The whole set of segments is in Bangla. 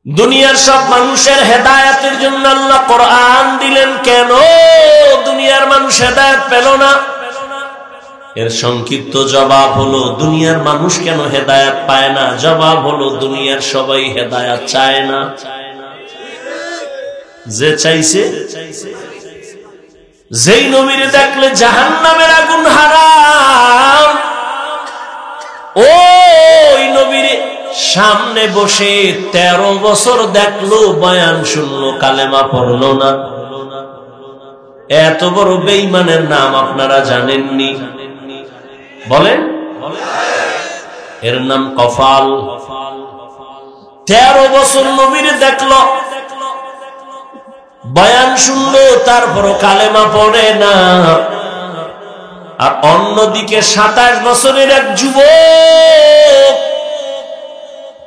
দুনিয়ার সব মানুষের হেদায়েতের জন্য আল্লাহ কোরআন দিলেন, কেন দুনিয়ার মানুষ হেদায়েত পেল না? এর সংক্ষিপ্ত জবাব হলো, দুনিয়ার মানুষ কেন হেদায়েত পায় না? জবাব হলো, দুনিয়ার সবাই হেদায়েত চায় না। যে চাইছে, যেই নবীরে দেখলে জাহান্নামের আগুন হারাম, ওই নবীরে সামনে বসে 13 বছর দেখলো, বয়ান শুনলো, কালেমা পড়লো না। এত বড় বেঈমানের নাম আপনারা জানেননি? বলেন, এর নাম কফাল। 13 বছর নবীরে দেখলো, বয়ান শুনলো, তারপরও কালেমা পড়ে না। আর অন্যদিকে 27 বছরের এক যুবক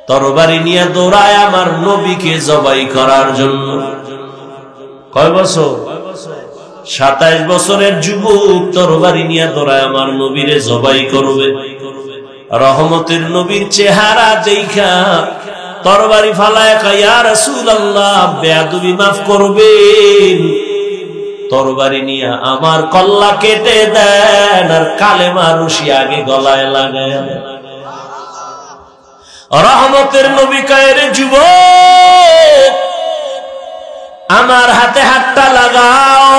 তরবারি নিয়ে দৌড়ায় আমার নবীকে জবাই করার জন্য। কয় বছর? 27 বছরের যুবক তরবারি নিয়ে দৌড়ায় আমার নবীরে জবাই করবে। রহমতের নবীর চেহারা দেখা তরবারি ফালায় কয়, ইয়া রাসূলুল্লাহ, বেয়াদবি মাফ করবেন, তরবারি নিয়ে আমার কল্লা কেটে দেন আর কালেমা রশি আগে গলায় লাগায় দেন। রহমতের নবী কয়, রে যুবক, আমার হাতে হাতটা লাগাও।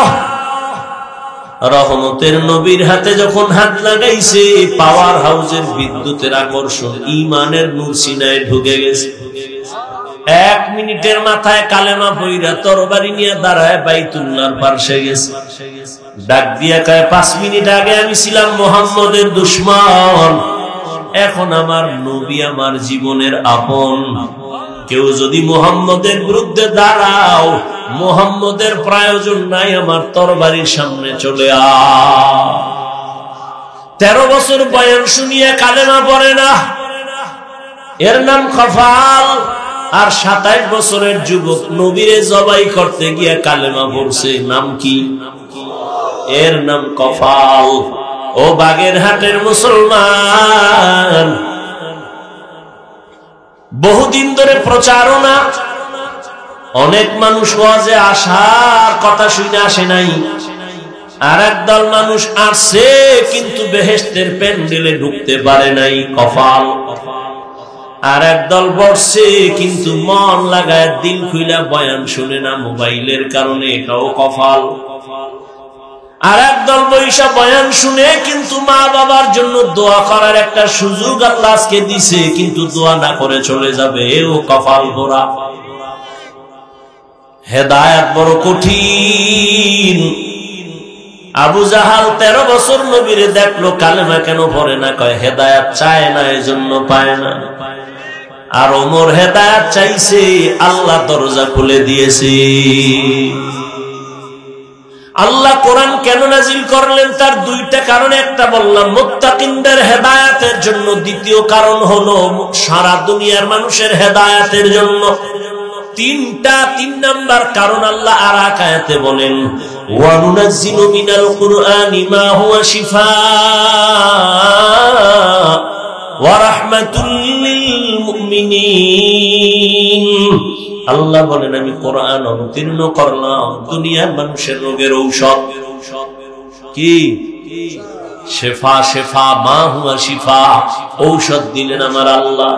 রহমতের নবীর হাতে যখন হাত লাগাইছে, পাওয়ার হাউসের বিদ্যুতের আকর্ষণ ঈমানের নূর সিনায় ঢুকে গেছে। 1 মিনিটের মাথায় কালেমা পইরা তরবারি নিয়ে দাঁড়ায় বাইতুল্লাহর পাশে গেছে। ডাক দিয়া কয়, 5 মিনিট আগে আমি ছিলাম মুহাম্মদের দুশমন, এখন আমার নবী আমার জীবনের আপন। কেউ যদি মুহাম্মদের বিরুদ্ধে দাঁড়াও, মুহাম্মদের প্রয়োজন নাই, আমার তরবারির সামনে চলে আ। 13 বছর বয়ান শুনিয়ে কালেমা পড়ে না, এর নাম কফাল। আর 27 বছরের যুবক নবীরে জবাই করতে গিয়ে কালেমা পড়ছে, নাম কি? এর নাম কফাল। ও বাগেরহাটের মুসলমান, বহুদিন ধরে প্রচারণা, অনেক মানুষ ওয়াজে আসার কথা শুনে আসে নাই। আর একদল মানুষ আসছে কিন্তু বেহেশতের প্যান্ডেলে ঢুকতে পারে নাই, কফাল। আর একদল বসছে কিন্তু মন লাগায় দিল খুইলা বয়ান শুনে না মোবাইলের কারণে, এটাও কফাল। আর একদল বৈশা বয়ান শুনে কিন্তু মা বাবার জন্য দোয়া করার একটা সুযোগ আল্লাহ আজকে দিছে, কিন্তু দোয়া না করে চলে যাবে, এও কফাল ভরা। হেদায়েত বড় কঠিন। আবু জাহাল 13 বছর নবীরে দেখলো, কালেমা কেন পড়ে না? কয়, হেদায়েত চায় না, এজন্য পায় না। আর ওমর হেদায়েত চাইছে, আল্লাহ দরজা খুলে দিয়েছে। আল্লাহ কোরআন কেন নাজিল করলেন? তার 2টা কারণ। একটা বললাম মুত্তাকিনদের হেদায়েতের জন্য, দ্বিতীয় কারণ হলো সারা দুনিয়ার মানুষের হেদায়েতের জন্য। 3 নাম্বার কারণ আল্লাহ আর এক আয়াতে বলেন, ওয়া নুনাজ্জিলু মিনাল কুরআনি মা হুয়া শিফাআ ওয়া রাহমাতুল লিল মুমিনিন। আল্লাহ বলেন, আমি কোরআন অবতীর্ণ করলাম দুনিয়ার মানুষের রোগের ঔষধ। কি? শেফা, শেফা, মা হুয়া শিফা, ঔষধ দিলেন আমার আল্লাহ।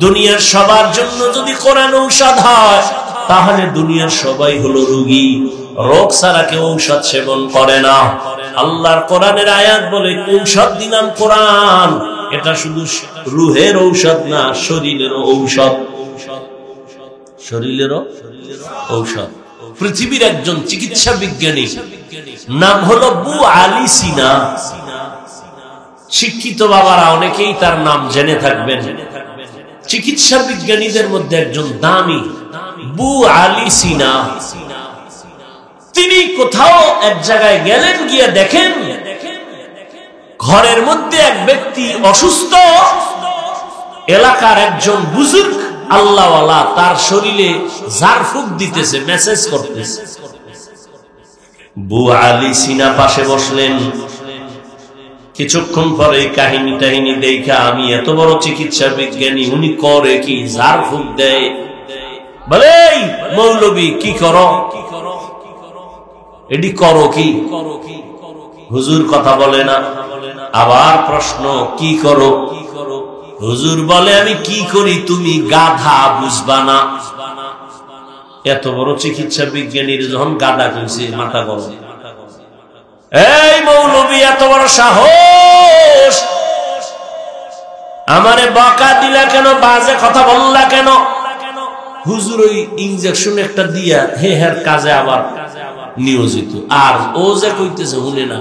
দুনিয়ার সবার জন্য যদি কোরআন ঔষধ হয়, তাহলে দুনিয়ার সবাই হলো রোগী। রোগ ছাড়া কেউ ঔষধ সেবন করে না। আল্লাহর কোরআনের আয়াত বলে, ঔষধ দিলাম কোরআন। এটা শুধু রুহের ঔষধ না, শরীরের ঔষধ। শরীরেরও ঔষধ। পৃথিবীর একজন চিকিৎসা বিজ্ঞানী, নাম হলো আবু আলী সিনা। শিক্ষিত বাবারা অনেকেই তার নাম জেনে থাকবেন। চিকিৎসা বিজ্ঞানীদের মধ্যে একজন দামি, আবু আলী সিনা। তিনি কোথাও এক জায়গায় গেলেন, গিয়ে দেখেন ঘরের মধ্যে এক ব্যক্তি অসুস্থ। এলাকার একজন বুজুর্গ আল্লাহওয়ালা তার শরীরে ঝাড়ফুঁক দিতেছে, মেসেজ করতেছে। আবু আলী সিনা পাশে বসলেন। কিছুক্ষণ পরে কাহিনী টাহিনী দেখা, আমি এত বড় চিকিৎসা বিজ্ঞানী, উনি করে কি? ঝাড়ফুঁক দেয়। বলে মৌলবী কি করো, এটি করো কি? হুজুর কথা বলে না। আবার প্রশ্ন, কি করো? হুজুর বলে আমি কি করি তুমি গাধা বুঝবা না। এত বড় চিকিৎসা বিজ্ঞানীর যখন গাধা কইছে মাথা গরম। এই মৌলবী এত বড় সাহস, আমারে বকা দিলা কেন, বাজে কথা বললা কেন? হুজুর ওই ইনজেকশন একটা দিয়া হের কাজে আবার নিয়োজিত, আর ও যে কইতেছে শুনে না।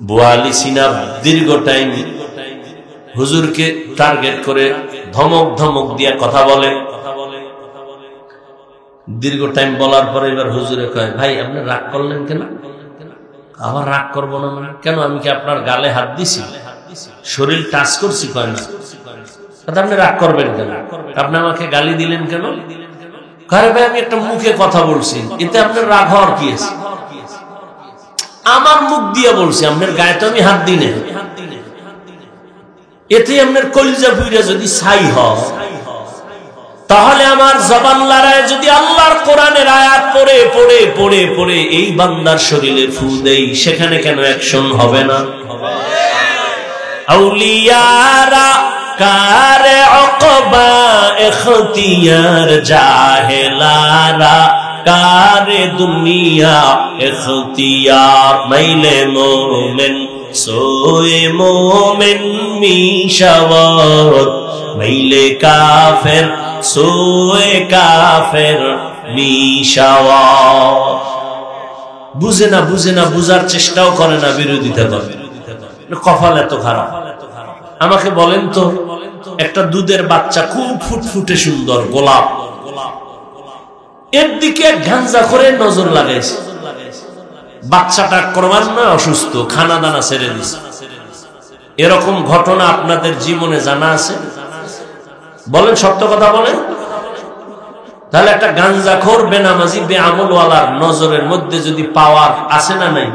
বোয়ালি সিনা দীর্ঘ টাইম হুজুরকে টার্গেট করে ধমক ধমক দিয়া কথা বলে। দীর্ঘ টাইম বলার পরে এবার হুজুরে কয়, ভাই আপনি রাগ করলেন কেন? আবার রাগ করবো না মানে কেন? আমি কি আপনার গালে হাত দিছি, শরীর টাচ করছি? কয় না। আপনি রাগ করবেন কেন? আপনি আমাকে গালি দিলেন কেন? কারে ভাই আমি একটা মুখে কথা বলছি, এতে আপনার রাগ হওয়ার কি আছে? আমার মুখ দিয়ে বলছি, আপনার গায়ে তো আমি হাত দিই না, এতে আপনার কলিজা পুইরা যদি ছাই হয়, তাহলে আমার জবান লড়ায় যদি আল্লাহর কোরআনের আয়াত পড়ে পড়ে পড়ে পড়ে এই বান্দার শরীরে ফু দেই, সেখানে কেন অ্যাকশন হবে না? আউলিয়ারা কারে উকবা ইখতিয়ার, জাহেলারা কারে দুনিয়া ইখতিয়ার। মাইলে মোমেন সোয়ে মোমেন মিশাওয়াত, মাইলে কাফের সোয়ে কাফের মিশাওয়াত। বুঝে না, বুঝে না, বুঝার চেষ্টাও করে না, বিরোধিতা করে। কপাল এত খারাপ। আমাকে বলেন তো, একটা দুধের বাচ্চা খুব ফুটফুটে সুন্দর গোলাপ, এর দিকে গাঞ্জা করে নজর লাগাইছে, বাচ্চাটা ক্রমান্বয়ে অসুস্থ, খানা দানা ছেড়ে দিছে। এরকম ঘটনা আপনাদের জীবনে জানা আছে? বলেন, সত্য কথা বলেন। তাহলে একটা গাঞ্জাখোর বেনামাজি বেআমলওয়ালার নজরের মধ্যে যদি পাওয়ার আছে না নাই?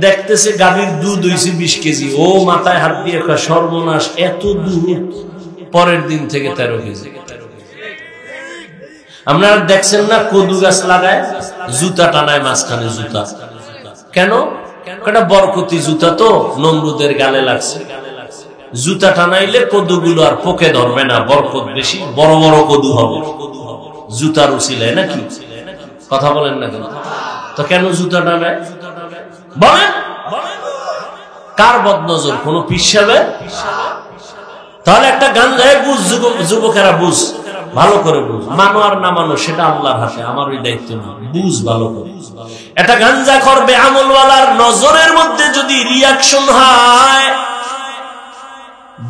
দেখতেছে গাভীর দুধ হইছে 20 কেজি, ও মাথায় হাত দিয়ে সর্বনাশ, এত দুধ, পরের দিন থেকে 13 কেজি। আপনারা দেখছেন না কদু গাছ লাগায়, জুতা টানায় মাঝখানে জুতা, কেন? একটা বরকতি জুতা তো নমরুদের গালে লাগছে, জুতা টানাইলে কদুগুলো আর পোকে ধরবে না, বরকত বেশি, বড় বড় কদু হবে জুতার উছিলায়, নাকি? কথা বলেন না কেন? তো কেন জুতা টানায় বলেন? কার বদনজর? কোন পিসাবে? তাহলে একটা গাঞ্জায় বুঝ, যুবকেরা বুঝ, ভালো করে বুঝ, মানো আর না মানো সেটা আল্লাহর হাতে, আমার ওই দায়িত্ব না, বুঝ ভালো করে। একটা গাঞ্জা করবে আমলওয়ালার নজরের মধ্যে যদি রিয়াকশন হয়,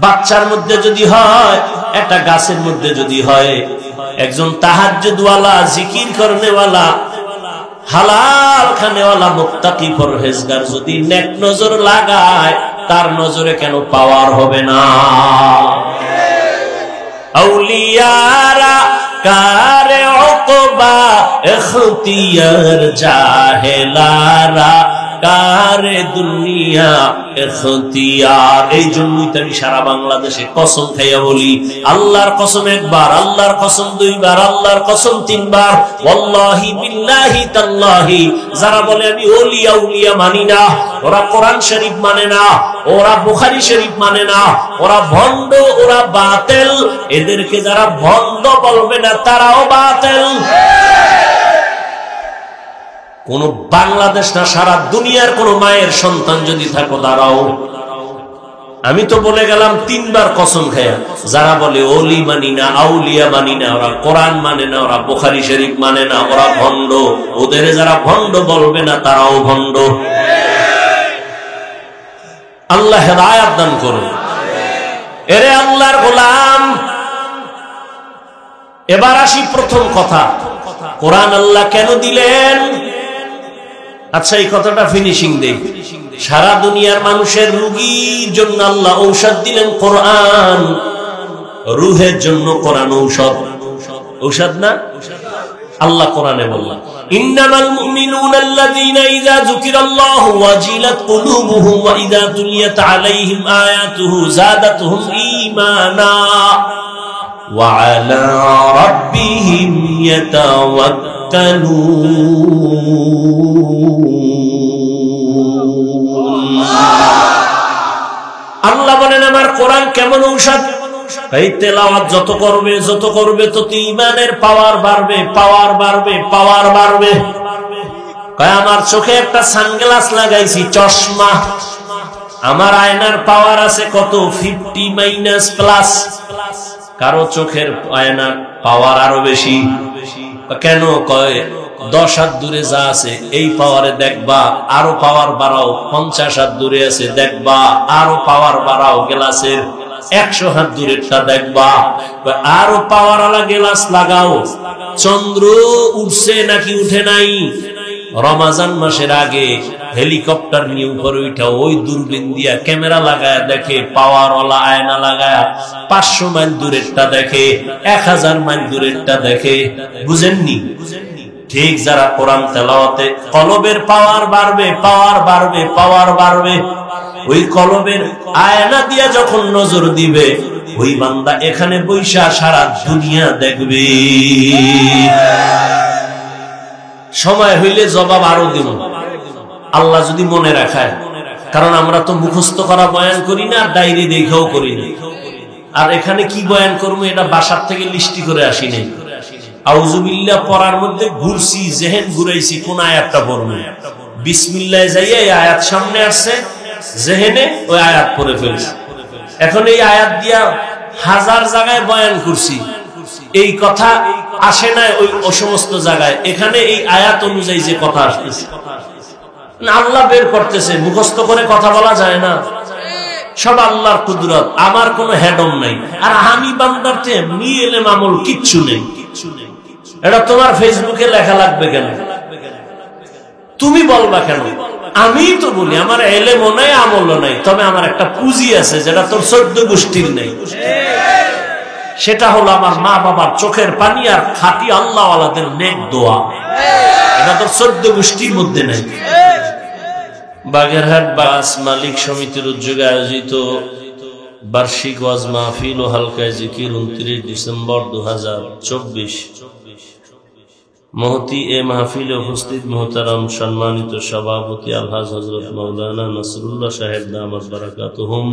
বাচ্চার মধ্যে যদি হয়, একটা গাছের মধ্যে যদি হয়, একজন তাহাজ্জুদওয়ালা, জিকির করনেওয়ালা, হালাল খানেওয়ালা, মুত্তাকি পরহেজগার যদি নেক নজর লাগায়, তার নজরে কেন পাওয়ার হবে না? আউলিয়ারা কারে উকবা ইখতিয়ার, জাহেলারা কারে দুনিয়া ইখতিয়ার। এই জন্যই তো আমি সারা বাংলাদেশে কসম খাইয়া বলি, আল্লাহর কসম একবার, আল্লাহর কসম দুইবার, আল্লাহর কসম তিনবার, ওয়াল্লাহি বিল্লাহি তাল্লাহি, যারা বলে আমি ওলিয়া উলিয়া মানি না, ওরা কোরআন শরীফ মানে না, ওরা বুখারী শরীফ মানে না, ওরা ভণ্ড, ওরা বাতিল। এদেরকে যারা ভণ্ড বলবে না, তারাও বাতিল। কোন বাংলাদেশ না, সারা দুনিয়ার কোন মায়ের সন্তান যদি থাকো, দাঁড়াও। আমি তো বলে গেলাম 3 বার কসম খায়া, যারা বলে ওলি মানি না, আউলিয়া মানি না, ওরা কোরআন মানে না, ওরা বুখারী শরীফ মানে না, ওরা ভণ্ড। ওদের যারা ভণ্ড বলবে না, তারাও ভণ্ড। আল্লাহ হেদায়েত দান করুন। এরে আল্লাহর গোলাম, এবার আসি প্রথম কথা, কোরআন আল্লাহ কেন দিলেন? আচ্ছা, এই কথাটা ফিনিশিং দেই। সারা দুনিয়ার মানুষের রোগীর জন্য আল্লাহ ঔষধ দিলেন কোরআন, রুহের জন্য কোরআন ঔষধ। ঔষধ না? আল্লাহ কোরআনে বললেন, ইন্নামাল মুমিনুনা আল্লাযীনা ইযা যুকিরাল্লাহু ওয়াজিলাত কুলুবুহুম ওয়া ইযা তুলিয়াত আলাইহিম আয়াতুহু যাদাতুহুম ঈমানা। ওয়া আলা রাব্বিহিম ইয়াতাওয়াক্কালুন। আল্লাহ বলেন আমার কোরআন কেমন ঔষধ, এই তেলাওয়াত যত করবে তত ঈমানের পাওয়ার বাড়বে, পাওয়ার বাড়বে, পাওয়ার বাড়বে। কয় আমার চোখে একটা সানগ্লাস লাগাইছি, চশমা, আমার আয়নার পাওয়ার আছে কত 50 প্লাস। কারো চোখের আয়নার পাওয়ার আরো বেশি। কেন? কয় 10 হাত দূরে যা আছে এই পাওয়ারে দেখবা, আরো পাওয়ার বাড়াও। 50 হাত দূরে আছে দেখবা, আরো পাওয়ার বাড়াও। গ্লাসের 100 হাত দূরেরটা দেখবা, আরো পাওয়ার আলা গ্লাস লাগাও। চন্দ্র উঠছে নাকি উঠে নাই? রমাজান মাসের আগে হেলিকপ্টার নিয়ে উপরে উঠা ওই দূরবীন দিয়া ক্যামেরা লাগায় দেখে, পাওয়ার ওয়ালা আয়না লাগায় 500 মাইল দূরেরটা দেখে, 1000 মাইল দূরেরটা দেখে। বুঝেননি? ঠিক যারা কোরআন তেলাওয়াতে কলবের পাওয়ার বাড়বে, পাওয়ার বাড়বে, পাওয়ার বাড়বে, ওই কলবের আয়না দিয়া যখন নজর দিবে, ওই বান্দা এখানে বৈশা সারা দুনিয়া দেখবে। সময় হইলে জবাব আরো দিব, আল্লাহ যদি মনে রাখায়। কারণ আমরা তো মুখস্থ করা বয়ান করি না, ডায়েরি দেখেও করি না। আর এখানে কি বয়ান করবো এটা বাসার থেকে লিস্টি করে আসি নাই। আউযুবিল্লাহ পড়ার মধ্যে ঘুরছি, জেহেন ঘুরাইছি, কোন আয়াতটা পড়বো। বিসমিল্লাহ যাইয়া এই আয়াত সামনে আসছে, জেহেনে ওই আয়াত পড়ে ফেলছি। এখন এই আয়াত দিয়া 1000 জায়গায় বয়ান করছি, এই কথা আসে না ওই সমস্ত জায়গায়। এখানে এই আয়াত অনুযায়ী যে কথা আসতেছে আল্লাহ বের করতেছে। মুখস্থ করে কথা বলা যায় না, সব আল্লাহর কুদরত। আমার কোনো হেডম নাই, আর আমি বান্দারতে এমনি এলেম আমল কিচ্ছু নেই। এটা তোমার ফেসবুকে লেখা লাগবে কেন? তুমি বলবা কেন? আমি তো বলি আমার এলেমও নাই, আমলও নাই, তবে আমার একটা পুঁজি আছে যেটা তোর 14 গোষ্ঠীর নেই। সেটা হলো আমার মা বাবার চোখের পানি আর খাঁটি আল্লাহওয়ালাদের নেক দোয়া। এটা তোর 14 গোষ্ঠীর মধ্যে নেই। বাগেরহাট বাস মালিক সমিতির উদ্যোগে আয়োজিত বার্ষিক ওয়াজ মাহফিল ও হালকায় জিকির 29 ডিসেম্বর 2024। মহতি এ মাহফিলে উপস্থিত মোহতারাম সম্মানিত সভাপতি আলহাজ হযরত মাওলানা নাসরুল্লাহ সাহেব দামাত বারাকাতুহুম,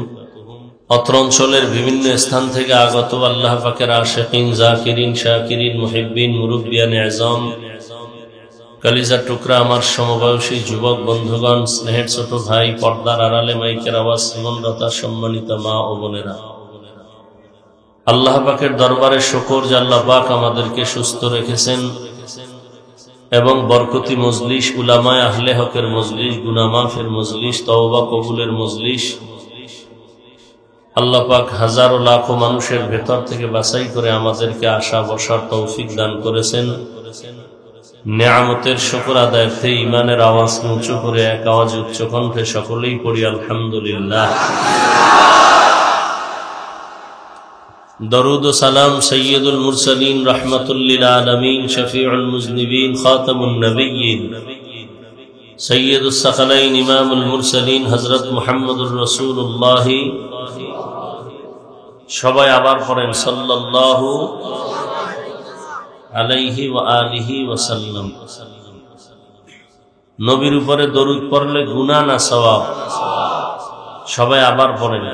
অত্র অঞ্চলের বিভিন্ন স্থান থেকে আগত আল্লাহ পাকের আশিকিন, জাকিরিন, শাকিরিন, মুহিব্বিন, মুরব্বিয়ান আযম, কালিজার টুকরা আমার সমবয়সী যুবক বন্ধুগণ, স্নেহের ছোট ভাই, পর্দার আড়ালে মাইকের আওয়াজ শ্রবণরতা সম্মানিত মা ও বোনেরা, আল্লাহ পাকের দরবারে শুকর যে আল্লাহ পাক আমাদেরকে সুস্থ রেখেছেন এবং বরকতি মজলিস, উলামায়ে আহলে হকের মজলিস, গুনাহ মাফের মজলিস, তওবা কবুলের মজলিস আল্লাহ পাক হাজারো লাখো মানুষের ভেতর থেকে বাছাই করে আমাদেরকে আসা বসার তৌফিক দান করেছেন। নেয়ামতের শুকর আদায়ার্থে ঈমানের আওয়াজ উঁচু করে এক আওয়াজে উচ্চ কণ্ঠে সকলেই পড়ি আলহামদুলিল্লাহ। দরুদ ও সালাম সাইয়্যিদুল মুরসালিন, রাহমাতুল লিল আলামিন, শফিউল মুজনিবিন, খাতামুন নবিয়্যিন, সাইয়্যিদুস সাকালাইন, ইমামুল মুরসালিন হযরত মুহাম্মদুর রাসূলুল্লাহ। সবাই আবার পড়েন সাল্লাল্লাহু আলাইহি ওয়া আলিহি ওয়া সাল্লাম। নবীর উপরে দরুদ পড়লে গুনাহ না সওয়াব? সবাই আবার পড়েন।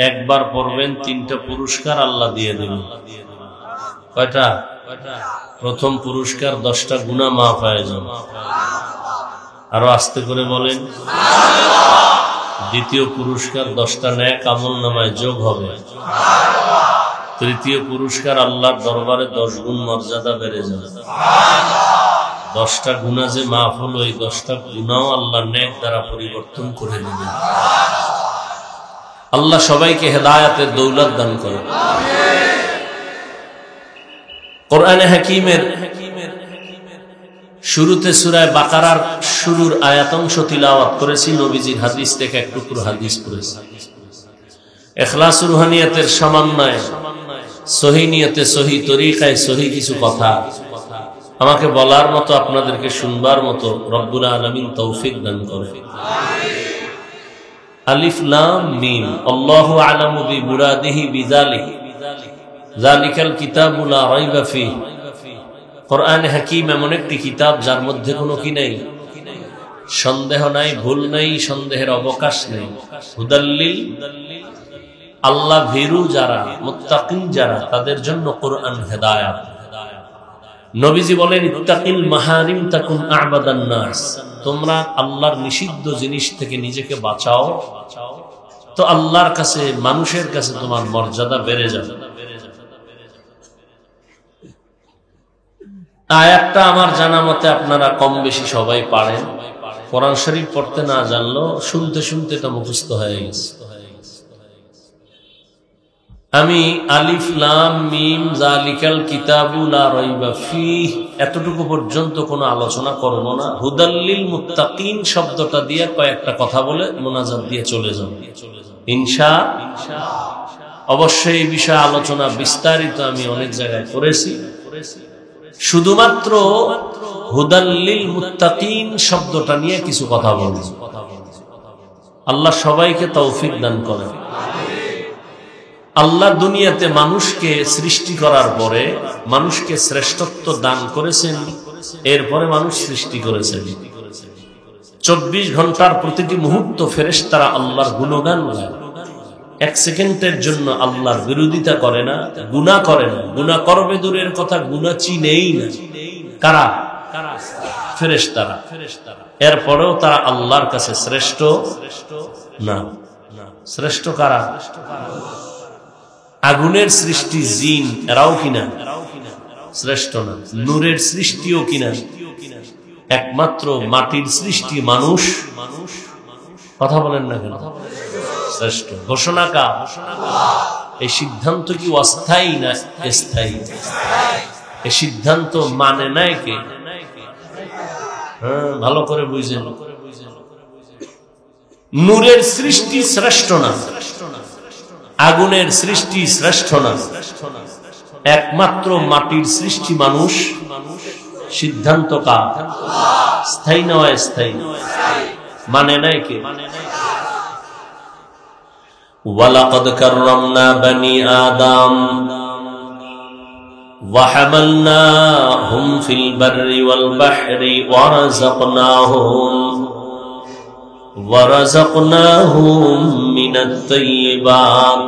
একবার পড়বেন 3টা পুরস্কার আল্লাহ দিয়ে দেবেন। কয়টা? প্রথম পুরস্কার 10টা গুনাহ মাফ হয়ে যাবে। আরো আস্তে করে বলেন। দ্বিতীয় পুরস্কার 10টা নেক আমলনামায় যোগ হবে। তৃতীয় পুরস্কার আল্লাহর দরবারে 10 গুণ মর্যাদা বেড়ে যাবে। 10টা গুনাহ যে মাফ হলো, এই 10টা গুনাহও আল্লাহ নেক দ্বারা পরিবর্তন করে নেবেন। আল্লাহ সবাইকে হেদায়েতের দৌলত দান করেন। কোরআনে হাকীমের শুরুতে সূরা বাকারার শুরুর আয়াতাংশ তিলাওয়াত করেছি, নবীজির হাদিস থেকে এক টুকরো হাদিস পড়েছি। ইখলাস রুহানিয়াতের সমন্বয়ে সহিহ নিয়তে, সহিহ তরিকায়, সহিহ কিছু কথা আমাকে বলার মতো, আপনাদেরকে শুনবার মতো রব্বুল আলামিন তৌফিক দান করেন। আলিফ লাম মিম আল্লাহু আ'লামু বিমুরাদিহি বিযালিক যালিকাল কিতাবু লা রাইবা ফীহি। কোরআন হাকীম এমন একটি কিতাব যার মধ্যে কোনো কি নাই, সন্দেহ নাই, ভুল নাই, সন্দেহের অবকাশ নেই। হুদাল্লিল, আল্লাহ ভীরু যারা, মুত্তাকিন যারা, তাদের জন্য কোরআন হেদায়াত। নবীজি বলেন ইত্তাকিল মাহারিম তাকুন আ'বাদান নাস, তোমরা আল্লাহর নিষিদ্ধ জিনিস থেকে নিজেকে বাঁচাও, তো আল্লাহর কাছে, মানুষের কাছে তোমার মর্যাদা বেড়ে যাবে। আয়াতটা আমার জানা মতে আপনারা কম বেশি সবাই পারেন। কোরআন শরীফ পড়তে না জানলেও শুনতে শুনতে তো মুখস্থ হয়ে গেছে। আমি আলিফ লাম মিম যালিকাল কিতাবু লা রাইবা ফীহি এতটুকু পর্যন্ত কোনো আলোচনা করব না। হুদাল্লিল মুত্তাকিন শব্দটা দিয়ে কয়েকটা কথা বলে মোনাজাত দিয়ে চলে যাব ইনশাআল্লাহ। অবশ্যই এই বিষয়ে আলোচনা বিস্তারিত আমি অনেক জায়গায় করেছি। শুধুমাত্র হুদাল্লিল মুত্তাকিন শব্দটা নিয়ে কিছু কথা বলব। আল্লাহ সবাইকে তৌফিক দান করেন। আল্লাহ দুনিয়াতে মানুষকে সৃষ্টি করার পরে মানুষকে শ্রেষ্ঠত্ব দান করেছেন, এরপরে মানুষ সৃষ্টি করেছেন। 24 ঘন্টার প্রতিটি মুহূর্ত ফেরেশতারা আল্লাহর গুণগান গায়। এক সেকেন্ডের জন্য আল্লাহর বিরোধিতা করে না, গুনাহ করে না। গুনাহ করবে দূরের কথা, গুনাহ চিনেই না। কারা? ফেরেশতারা। এরপরেও তারা আল্লাহর কাছে শ্রেষ্ঠ না। শ্রেষ্ঠ কারা? আগুনের সৃষ্টি জিন, এরাও কিনা শ্রেষ্ঠ না। নূরের সৃষ্টিও কিনা, একমাত্র মাটির সৃষ্টি মানুষ, কথা বলেন না কেন, শ্রেষ্ঠ। ঘোষণা কা? এই সিদ্ধান্ত কি অস্থায়ী না স্থায়ী? এই সিদ্ধান্ত মানে নাই কে? হ্যাঁ, ভালো করে বুঝেন। নূরের সৃষ্টি শ্রেষ্ঠ না, আগুনের সৃষ্টি শ্রেষ্ঠ না, একমাত্র মাটির সৃষ্টি মানুষ। সিদ্ধান্ত কা? স্থায়ী না অস্থায়ী? মানে নাই কে? ওয়ালাকাদ কাররামনা বনি আদম ওয়া হামালনাহুম ফিল বাররি ওয়াল বাহরি ورزقناهم من الطيبات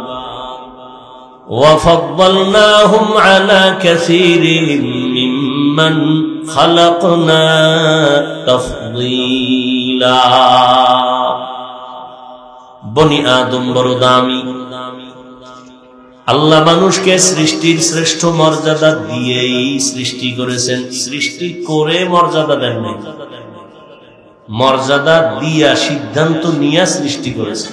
وفضلناهم على كثير ممن خلقنا تفضيلا। বনি আদম বড় দামি। আল্লাহ মানুষকে সৃষ্টির শ্রেষ্ঠ মর্যাদা দিয়েই সৃষ্টি করেছেন। সৃষ্টি করে মর্যাদা দেন নাই, মর্যাদা দিয়া, সিদ্ধান্ত নিয়ে সৃষ্টি করেছে।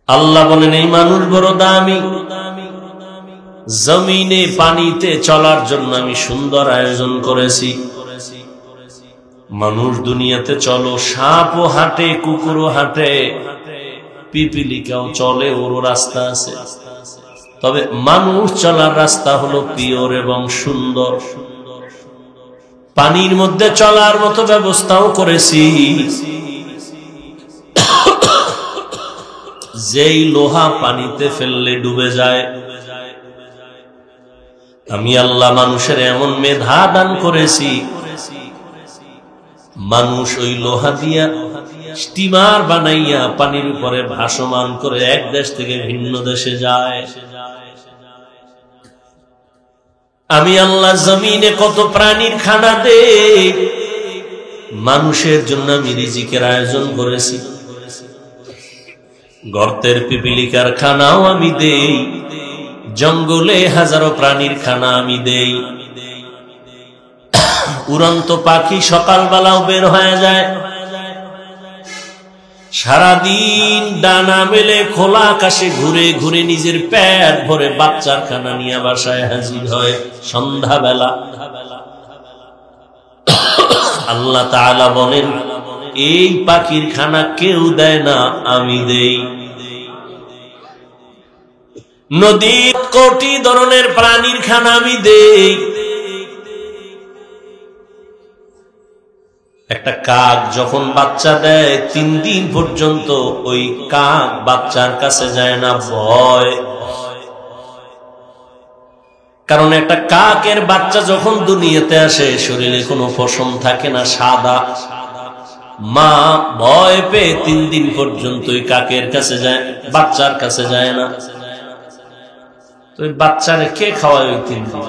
আল্লাহ বলেন এই মানুষ বড় দামি। জমিনে পানিতে চলার জন্য আমি সুন্দর আয়োজন করেছি। মানুষ দুনিয়াতে চলো, সাপও হাঁটে, কুকুরও হাঁটে, পিপিলিকাও চলে, ওরও রাস্তা আছে। তবে মানুষ চলার রাস্তা হলো পিওর এবং সুন্দর। পানির মধ্যে চলার মতো ব্যবস্থাও করেছি। যেই লোহা পানিতে ফেললে ডুবে যায়, আমি আল্লাহ মানুষের এমন মেধা দান করেছি, মানুষ ওই লোহা দিয়া স্টিমার বানাইয়া পানির উপরে ভাসমান করে এক দেশ থেকে ভিন্ন দেশে যায়। আমি আল্লাহ জমিনে কত প্রাণীর খানা দেই, মানুষের জন্য আমি রিজিকের আয়োজন করেছি। গর্তের পিপিলিকার খানাও আমি দেই, জঙ্গলে হাজারো প্রাণীর খানা আমি দেই। উড়ন্ত পাখি সকালবেলাও বের হয়ে যায়, সারাদিন ডানা মেলে খোলা আকাশে ঘুরে ঘুরে নিজের পেট ভরে বাচ্চার খানা নিয়ে বাসায় হাজির হয় সন্ধ্যাবেলা। আল্লাহ তাআলা বলেন এই পাখির খানা কেউ দেয় না, আমি দেই। নদীর কোটি ধরনের প্রাণীর খানা আমি দেই। একটা কাক যখন বাচ্চা দেয় 3 দিন পর্যন্ত ওই কাক বাচ্চার কাছে যায় না, ভয়। কারণ একটা কাকের বাচ্চা যখন দুনিয়াতে আসে শরীরে কোনো পশম থাকে না, সাদা। মা ভয় পেয়ে 3 দিন পর্যন্ত ওই কাকের কাছে যায়, বাচ্চার কাছে যায় না। তো ওই বাচ্চারে কে খাওয়ায় ওই 3 দিন?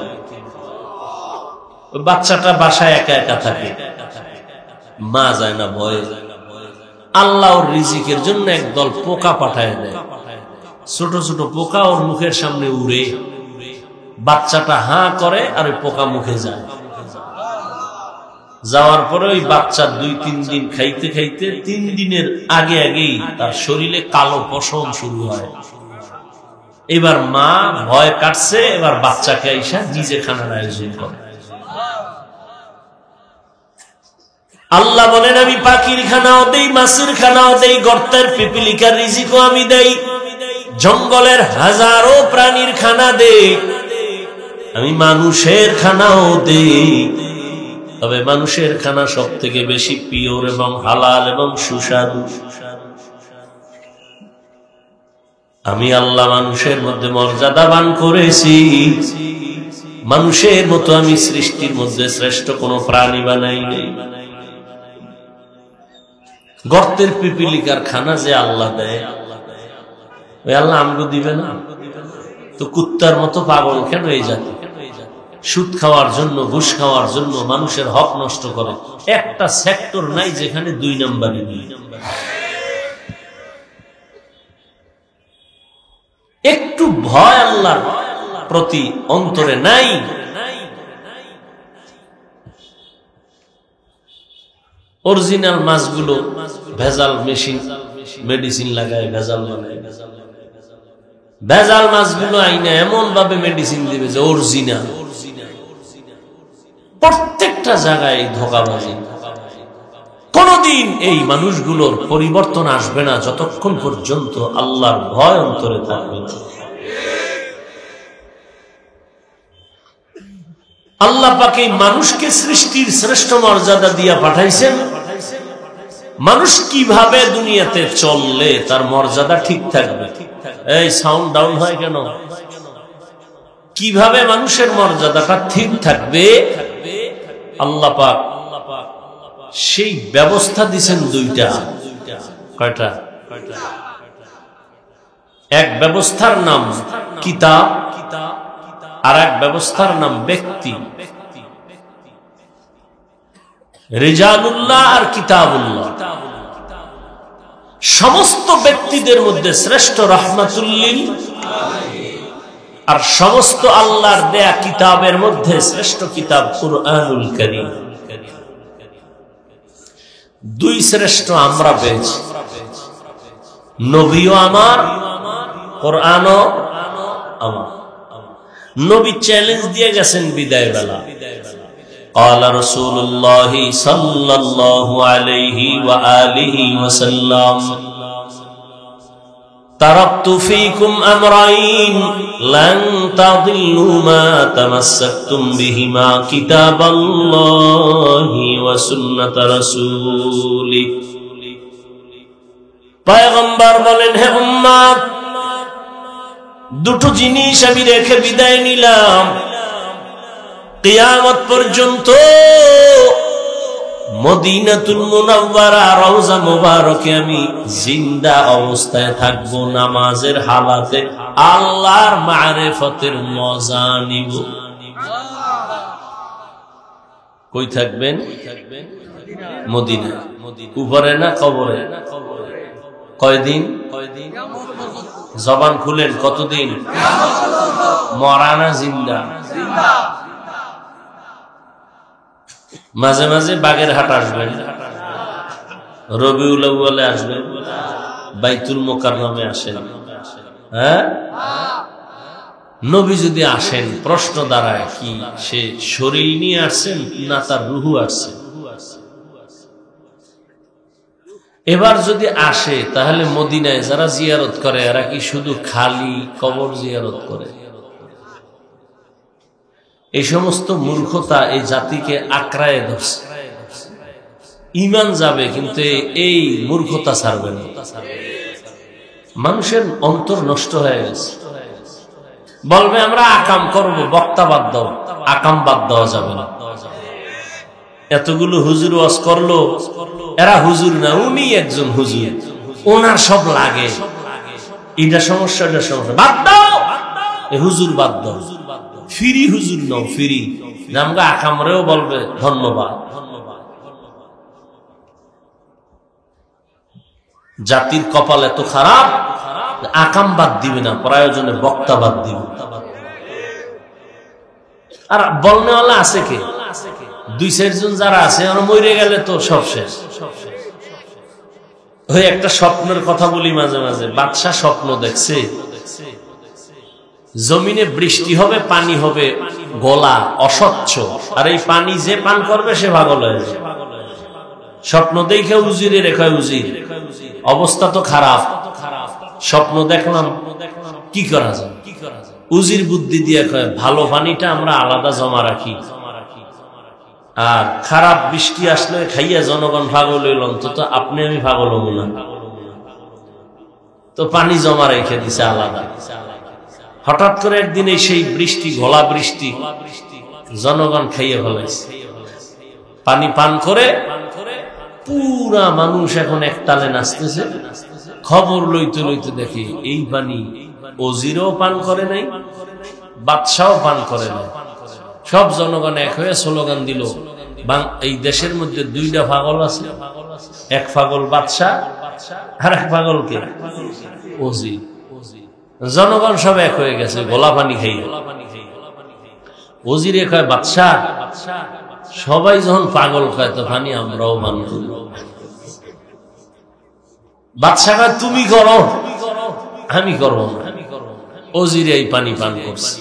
ওই বাচ্চাটা বাসায় একা একা থাকে, মা যায় না ভয়ে। আল্লাহ ওর রিজিকের জন্য একদল পোকা পাঠায় দেয়, ছোট ছোট পোকা ওর মুখের সামনে উড়ে, বাচ্চাটা হাঁ করে আর ওই পোকা মুখে যায়। যাওয়ার পরে ওই বাচ্চা 2-3 দিন খাইতে খাইতে 3 দিনের আগে আগেই তার শরীরে কালো পশম শুরু হয়। এবার মা ভয় কাটছে, এবার বাচ্চাকে আইসা নিজে খানার আয়োজন করে। আল্লাহ বলেন আমি পাখির খানাও দেই, মাছের খানাও দেই, গর্তের পিপিলিকার রিজিকও আমি দেই, জঙ্গলের হাজারো প্রাণীর খানা দেই, আমি মানুষের খানাও দেই। তবে মানুষের খানা সব থেকে বেশি পিওর এবং হালাল এবং সুস্বাদু। আমি আল্লাহ মানুষের মধ্যে মর্যাদাবান করেছি, মানুষের মতো আমি সৃষ্টির মধ্যে শ্রেষ্ঠ কোনো প্রাণী বানাই নেই। গর্তের পিপিলিকার খানা যে আল্লাহ দেয়, ওই আল্লাহ আমগো দিবে না? তো কুত্তার মতো পাগল কেন এই জাতি? সুদ খাওয়ার জন্য, ঘুষ খাওয়ার জন্য মানুষের হক নষ্ট করে। একটা সেক্টর নাই যেখানে 2 নম্বরই নেই। একটু ভয় আল্লাহর প্রতি অন্তরে নাই। অরিজিনাল মাছগুলো ভেজাল মেডিসিন লাগায়, ভেজাল বানায়। ভেজাল মাছগুলো আইনা এমন ভাবে মেডিসিন দিবে যে অরিজিনাল। প্রত্যেকটা জায়গায় ধোঁকাবাজি। কোনদিন এই মানুষগুলোর পরিবর্তন আসবে না যতক্ষণ পর্যন্ত আল্লাহর ভয় অন্তরে থাকবে না। আল্লাহ পাক এই মানুষকে সৃষ্টির শ্রেষ্ঠ মর্যাদা দিয়া পাঠাইছেন। মানুষ কিভাবে দুনিয়াতে চললে তার মর্যাদা ঠিক থাকবে? এই সাউন্ড ডাউন হয় কেন? কিভাবে মানুষের মর্যাদাটা ঠিক থাকবে আল্লাহ পাক সেই ব্যবস্থা দিয়েছেন 2টা। কয়টা? এক ব্যবস্থার নাম কিতাব, আর এক ব্যবস্থার নাম ব্যক্তি। রিজালুল্লাহ আর কিতাবুল্লাহ। সমস্ত ব্যক্তিদের মধ্যে শ্রেষ্ঠ রাহমাতুল লিল আলামিন, আর সমস্ত আল্লাহর দেয়া কিতাবের মধ্যে শ্রেষ্ঠ কিতাব কুরআনুল কারীম। 2 শ্রেষ্ঠ আমরা পেয়েছি, নবীও আমার, কোরআনও আমার। নবী চ্যালেঞ্জ দিয়ে গেছেন বিদায় বেলা। قال رسول الله صلى الله عليه وآله وسلم تركت فيكم أمرين لن تضلوا ما تمسكتم بهما كتاب الله وسنة رسوله। পয়গম্বর বলেন, হে উম্মত, 2টো জিনিস আমি রেখে বিদায় নিলাম। কিয়ামত পর্যন্ত মদিনাতুল মুনাওয়ারা রওজা মুবারকে আমি জিন্দা অবস্থায় থাকব, নামাজের হালাতে আল্লাহর মারিফতের মজা নিব। কই থাকবেন? মদিনা। উপরে না কবরে? কয়দিন? জবান খুলেন, কতদিন? মরা না জিন্দা? মাঝে মাঝে বাগেরহাট আসবেন, রবিউল আউয়ালে আসবেন, বাইতুল মুকাররমে আসেন। হ্যাঁ, নবী যদি আসেন প্রশ্ন দাঁড়ায় কি সে শরীর নিয়ে আসছেন না তার রুহু আসছে? এবার যদি আসে তাহলে মদিনায় যারা জিয়ারত করে এরা কি শুধু খালি কবর জিয়ারত করে? এই সমস্ত মূর্খতা এই জাতিকে আঁকড়ায় ধরছে। ঈমান যাবে, কিন্তু এই মূর্খতা ছাড়বে না। মানুষের অন্তর নষ্ট হয়ে গেছে। বলবে আমরা আকাম করব, বক্তা বাদ দাও। আকাম বাদ দেওয়া যাবে না। এতগুলো হুজুর ওয়াজ করলো, এরা হুজুর না, উনি একজন হুজুর, ওনার সব লাগে। এটা সমস্যা, এটা সমস্যা, বাদ দাও, হুজুর বাদ দাও। ফিরি হুজুর নাও, ফিরি নামগা আকামরেও বলবে ধন্যবাদ। জাতির কপাল এত খারাপ, আকাম বাদ দিবে না, প্রয়োজনে বক্তা বাদ দিবে। আর বলনেওয়ালা আছে কে? 2-4 জন যারা আছে, আর মরে গেলে তো সব শেষ। ওই একটা স্বপ্নের কথা বলি মাঝে মাঝে। বাদশা স্বপ্ন দেখছে, জমিনে বৃষ্টি হবে, পানি হবে গলা, অস্বচ্ছ, আর এই পানি যে পান করবে সে পাগল হয়ে যাবে। স্বপ্ন দেখে উজিরে রেখে, উজির অবস্থা তো খারাপ, স্বপ্ন দেখলাম, কি করা যায়? উজির বুদ্ধি দিয়ে কয়, ভালো পানিটা আমরা আলাদা জমা রাখি, আর খারাপ বৃষ্টি আসলে খাইয়া জনগণ পাগল হইল, অন্তত আপনি আমি পাগল হব না। তো পানি জমা রেখে দিছে আলাদা। হঠাৎ করে একদিন সেই বৃষ্টি, গলা বৃষ্টি, জনগণ খাইয়ে ফেলাইছে। পানি পান করে পুরা মানুষ এখন একতালে নাচতেছে। খবর লইতে লইতে দেখি এই পানি ওজিরও পান করে নাই, বাদশাও পান করে নাই। সব জনগণ এক হয়ে স্লোগান দিল, এই দেশের মধ্যে 2টা পাগল আছে, এক পাগল বাদশা আর এক পাগল কে? ওজির। জনগণ সব এক হয়ে গেছে, গোলা পানি খাই। ওজিরে কয়, বাদশা সবাই যখন পাগল খায় তো পানি আমরাও পান করি। বাদশা কয়, তুমি করো, আমি করবো না। ওজিরে এই পানি পান করছে।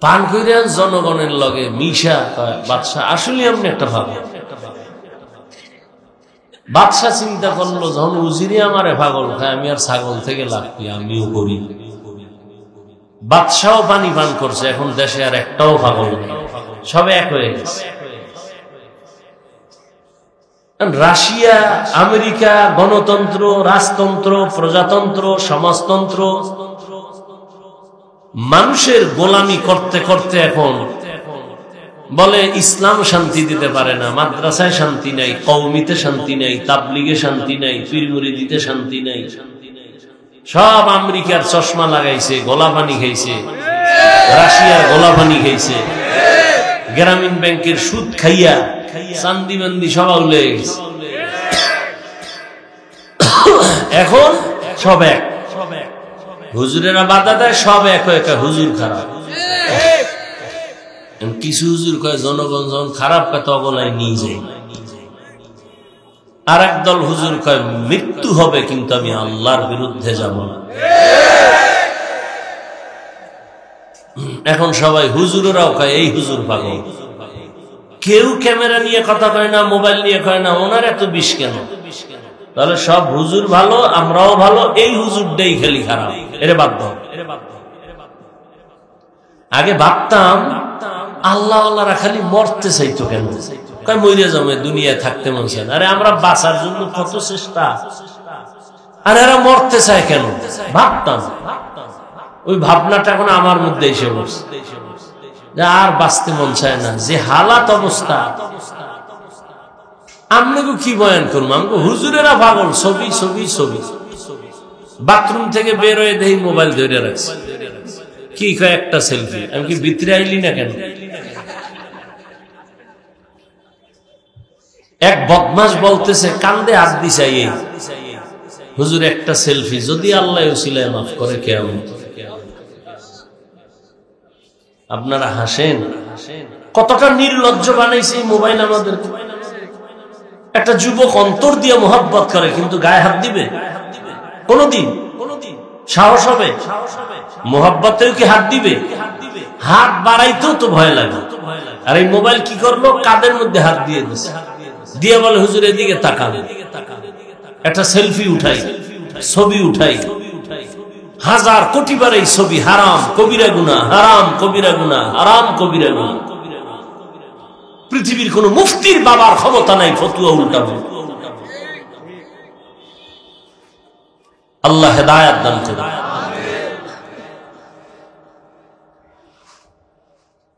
পান করে জনগণের লগে মিশা কয়, বাদশা আসলে আপনি একটা পাগল। বাদশা চিন্তা করলো, যখন উজিরে আমারে পাগল খায়, আমি আর ছাগল থেকে লাভ কি, আমিও করি। বাদশাও পানি পান করছে, এখন দেশে আর একটাও পাগল নেই, সবে এক হয়ে গেছে। রাশিয়া, আমেরিকা, গণতন্ত্র, রাজতন্ত্র, প্রজাতন্ত্র, সমাজতন্ত্র, মানুষের গোলামি করতে করতে এখন বলে ইসলাম শান্তি দিতে পারে না, মাদ্রাসায় শান্তি নাই, কওমিতে শান্তি নাই, তাবলিগে শান্তি নাই, পীর মুরিদিতে শান্তি নাই। সব আমেরিকার চশমা লাগাইছে, গোলা পানি খাইছে, রাশিয়ার গোলা পানি খাইছে, গ্রামীণ ব্যাংকের সুদ খাইয়া চান্দি বান্দি সব উলে গেছে। এখন সব এক, হুজুরেরা বাধা দেয়, সব এক এক, হুজুর খারাপ। কিছু হুজুর কয় জনগণ যখন খারাপ কয় তগলায় নিয়ে যায়। আর একদল হুজুর কয় মৃত্যু হবে কিন্তু আমি আল্লাহর বিরুদ্ধে যাব না। এখন সবাই হুজুরেরাও কয় এই হুজুর পাগল। কেউ ক্যামেরা নিয়ে কথা কয় না, মোবাইল নিয়ে কয় না, ওনার এত বিষ কেন? তাহলে সব হুজুর ভালো, আমরাও ভালো, এই হুজুরটাই খালি খারাপ, এরে বাদ দাও। আগে ভাবতাম আল্লাহ আল্লাহরা খালি মরতে চাইতো কেন? কয় মরে যাবে, দুনিয়ায় থাকতে মন চায় না। আরে আমরা বাঁচার জন্য কত চেষ্টা, আর এরা মরতে চায় কেন? ভাবতাম, ওই ভাবনাটা এখন আমার মধ্যে এসে বসছে, আর বাঁচতে মন চায় না, যে হালাত অবস্থা। আমরাকে কি বয়ান করবো? আমাকে হুজুরেরা পাগল, ছবি ছবি ছবি। বাথরুম থেকে বের হয়ে দেখি মোবাইল ধরে রাখছে, কি কয় একটা সেলফি। আমি কি ভিতরে আইলি না কেন? এক বদমাস বলতেছে, কান্দে হাত দিছে, হুজুর একটা সেলফি, যদি আল্লাহ উসিলায় মাফ করে কেমন। আপনারা হাসেন, কতটা নির্লজ্জ বানাইছে এই মোবাইল আমাদের। একটা যুবক অন্তর দিয়ে মোহাব্বত করে, কিন্তু গায়ে হাত দিবে কোনদিন? সাহস হবে? মোহাব্বতেও কি হাত দিবে? হাত বাড়াইতেও তো ভয় লাগে। আর এই মোবাইল কি করলো, কাদের মধ্যে হাত দিয়ে দিচ্ছে, দিয়ে বলে হুজুর এদিকে তাকান, একটা সেলফি উঠাই, ছবি উঠাই। হাজার কোটি বার এই ছবি হারাম, কবিরা গুনাহ, হারাম কবিরা গুনাহ, হারাম কবিরা গুনাহ। পৃথিবীর কোন মুফতির বাবার ক্ষমতা নাই ফতুয়া উল্টাবো। আল্লাহ হেদায়েত দান করুন।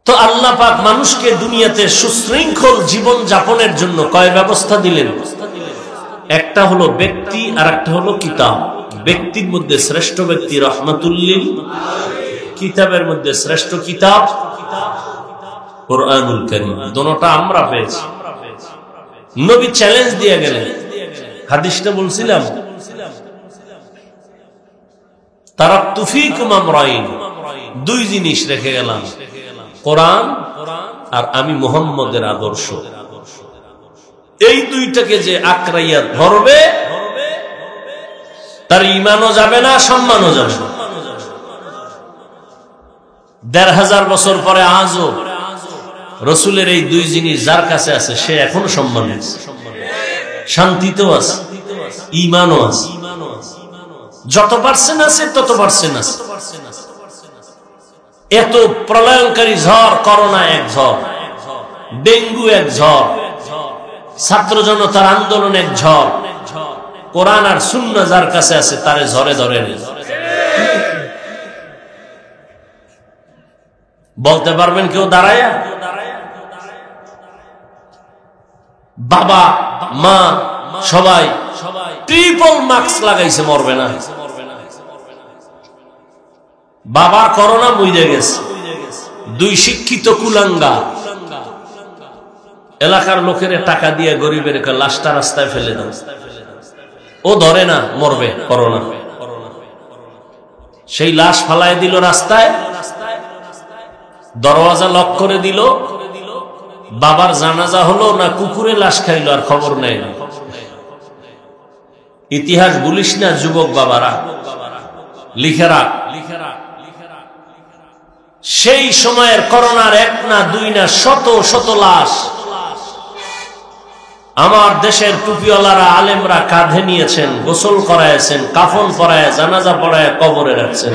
তো আল্লাহ পাক মানুষকে দুনিয়াতে সুশৃঙ্খল জীবন যাপনের জন্য কয় ব্যবস্থা দিলেন? একটা হলো ব্যক্তি আর একটা হলো কিতাব। ব্যক্তির মধ্যে শ্রেষ্ঠ ব্যক্তি রাহমাতুল লিল, কিতাবের মধ্যে শ্রেষ্ঠ কিতাব কোরআনুল কারীম। দুটোটা আমরা পেয়েছি। নবী চ্যালেঞ্জ দিয়ে গেলেন, হাদিসটা বলছিলাম, তারাকতু ফীকুম আমরাইন, দুই জিনিস রেখে গেলাম, কোরআন আর আমি মুহাম্মদের আদর্শ। এই দুইটাকে যে আঁকড়াইয়া ধরবে তার ঈমানও যাবে না, সম্মানও যাবে না। ১৫০০ বছর পরে আজও রাসূলের এই দুই জিনিস যার কাছে আছে সে এখনো সম্মান আছে, শান্তিতেও আছে, ঈমানও আছে। যত পারছেন আছে তত পারছেন আছে। এত প্রলয়ঙ্কারী ঝড়, করোনা এক ঝড়, ডেঙ্গু এক ঝড়, ছাত্র জনতার আন্দোলন এক ঝড়, কোরআন আর সুন্নাহ যার কাছে আছে তারে ঝরে ধরে নেই। বলতে পারবেন কেউ দাঁড়ায়া? বাবা মা সবাই ট্রিপল মাস্ক লাগাইছে, মরবে না। বাবার করোনা মইরে গেছে, দুই শিক্ষিত কুলাঙ্গা এলাকার লোকের টাকা দিয়ে গরিবের লাশটা রাস্তায় ফেলে দেয়, ও ধরে না, মরবে করোনা। সেই লাশ ফালায় দিল রাস্তায়, দরওয়াজা লক করে দিল। বাবার জানাজা হলো না কুকুরে লাশ খাইলো আর খবর নেই। ইতিহাস বলিস না যুবক বাবারা, লিখে রাখ। সেই সময়ের করোনার এক না দুই না শত শত লাশ আমার দেশের টুপিওয়ালারা আলেমরা কাঁধে নিয়েছেন, গোসল করাইছেন, কাফন পরায়, জানাজা পড়ায় কবরে রাখছেন।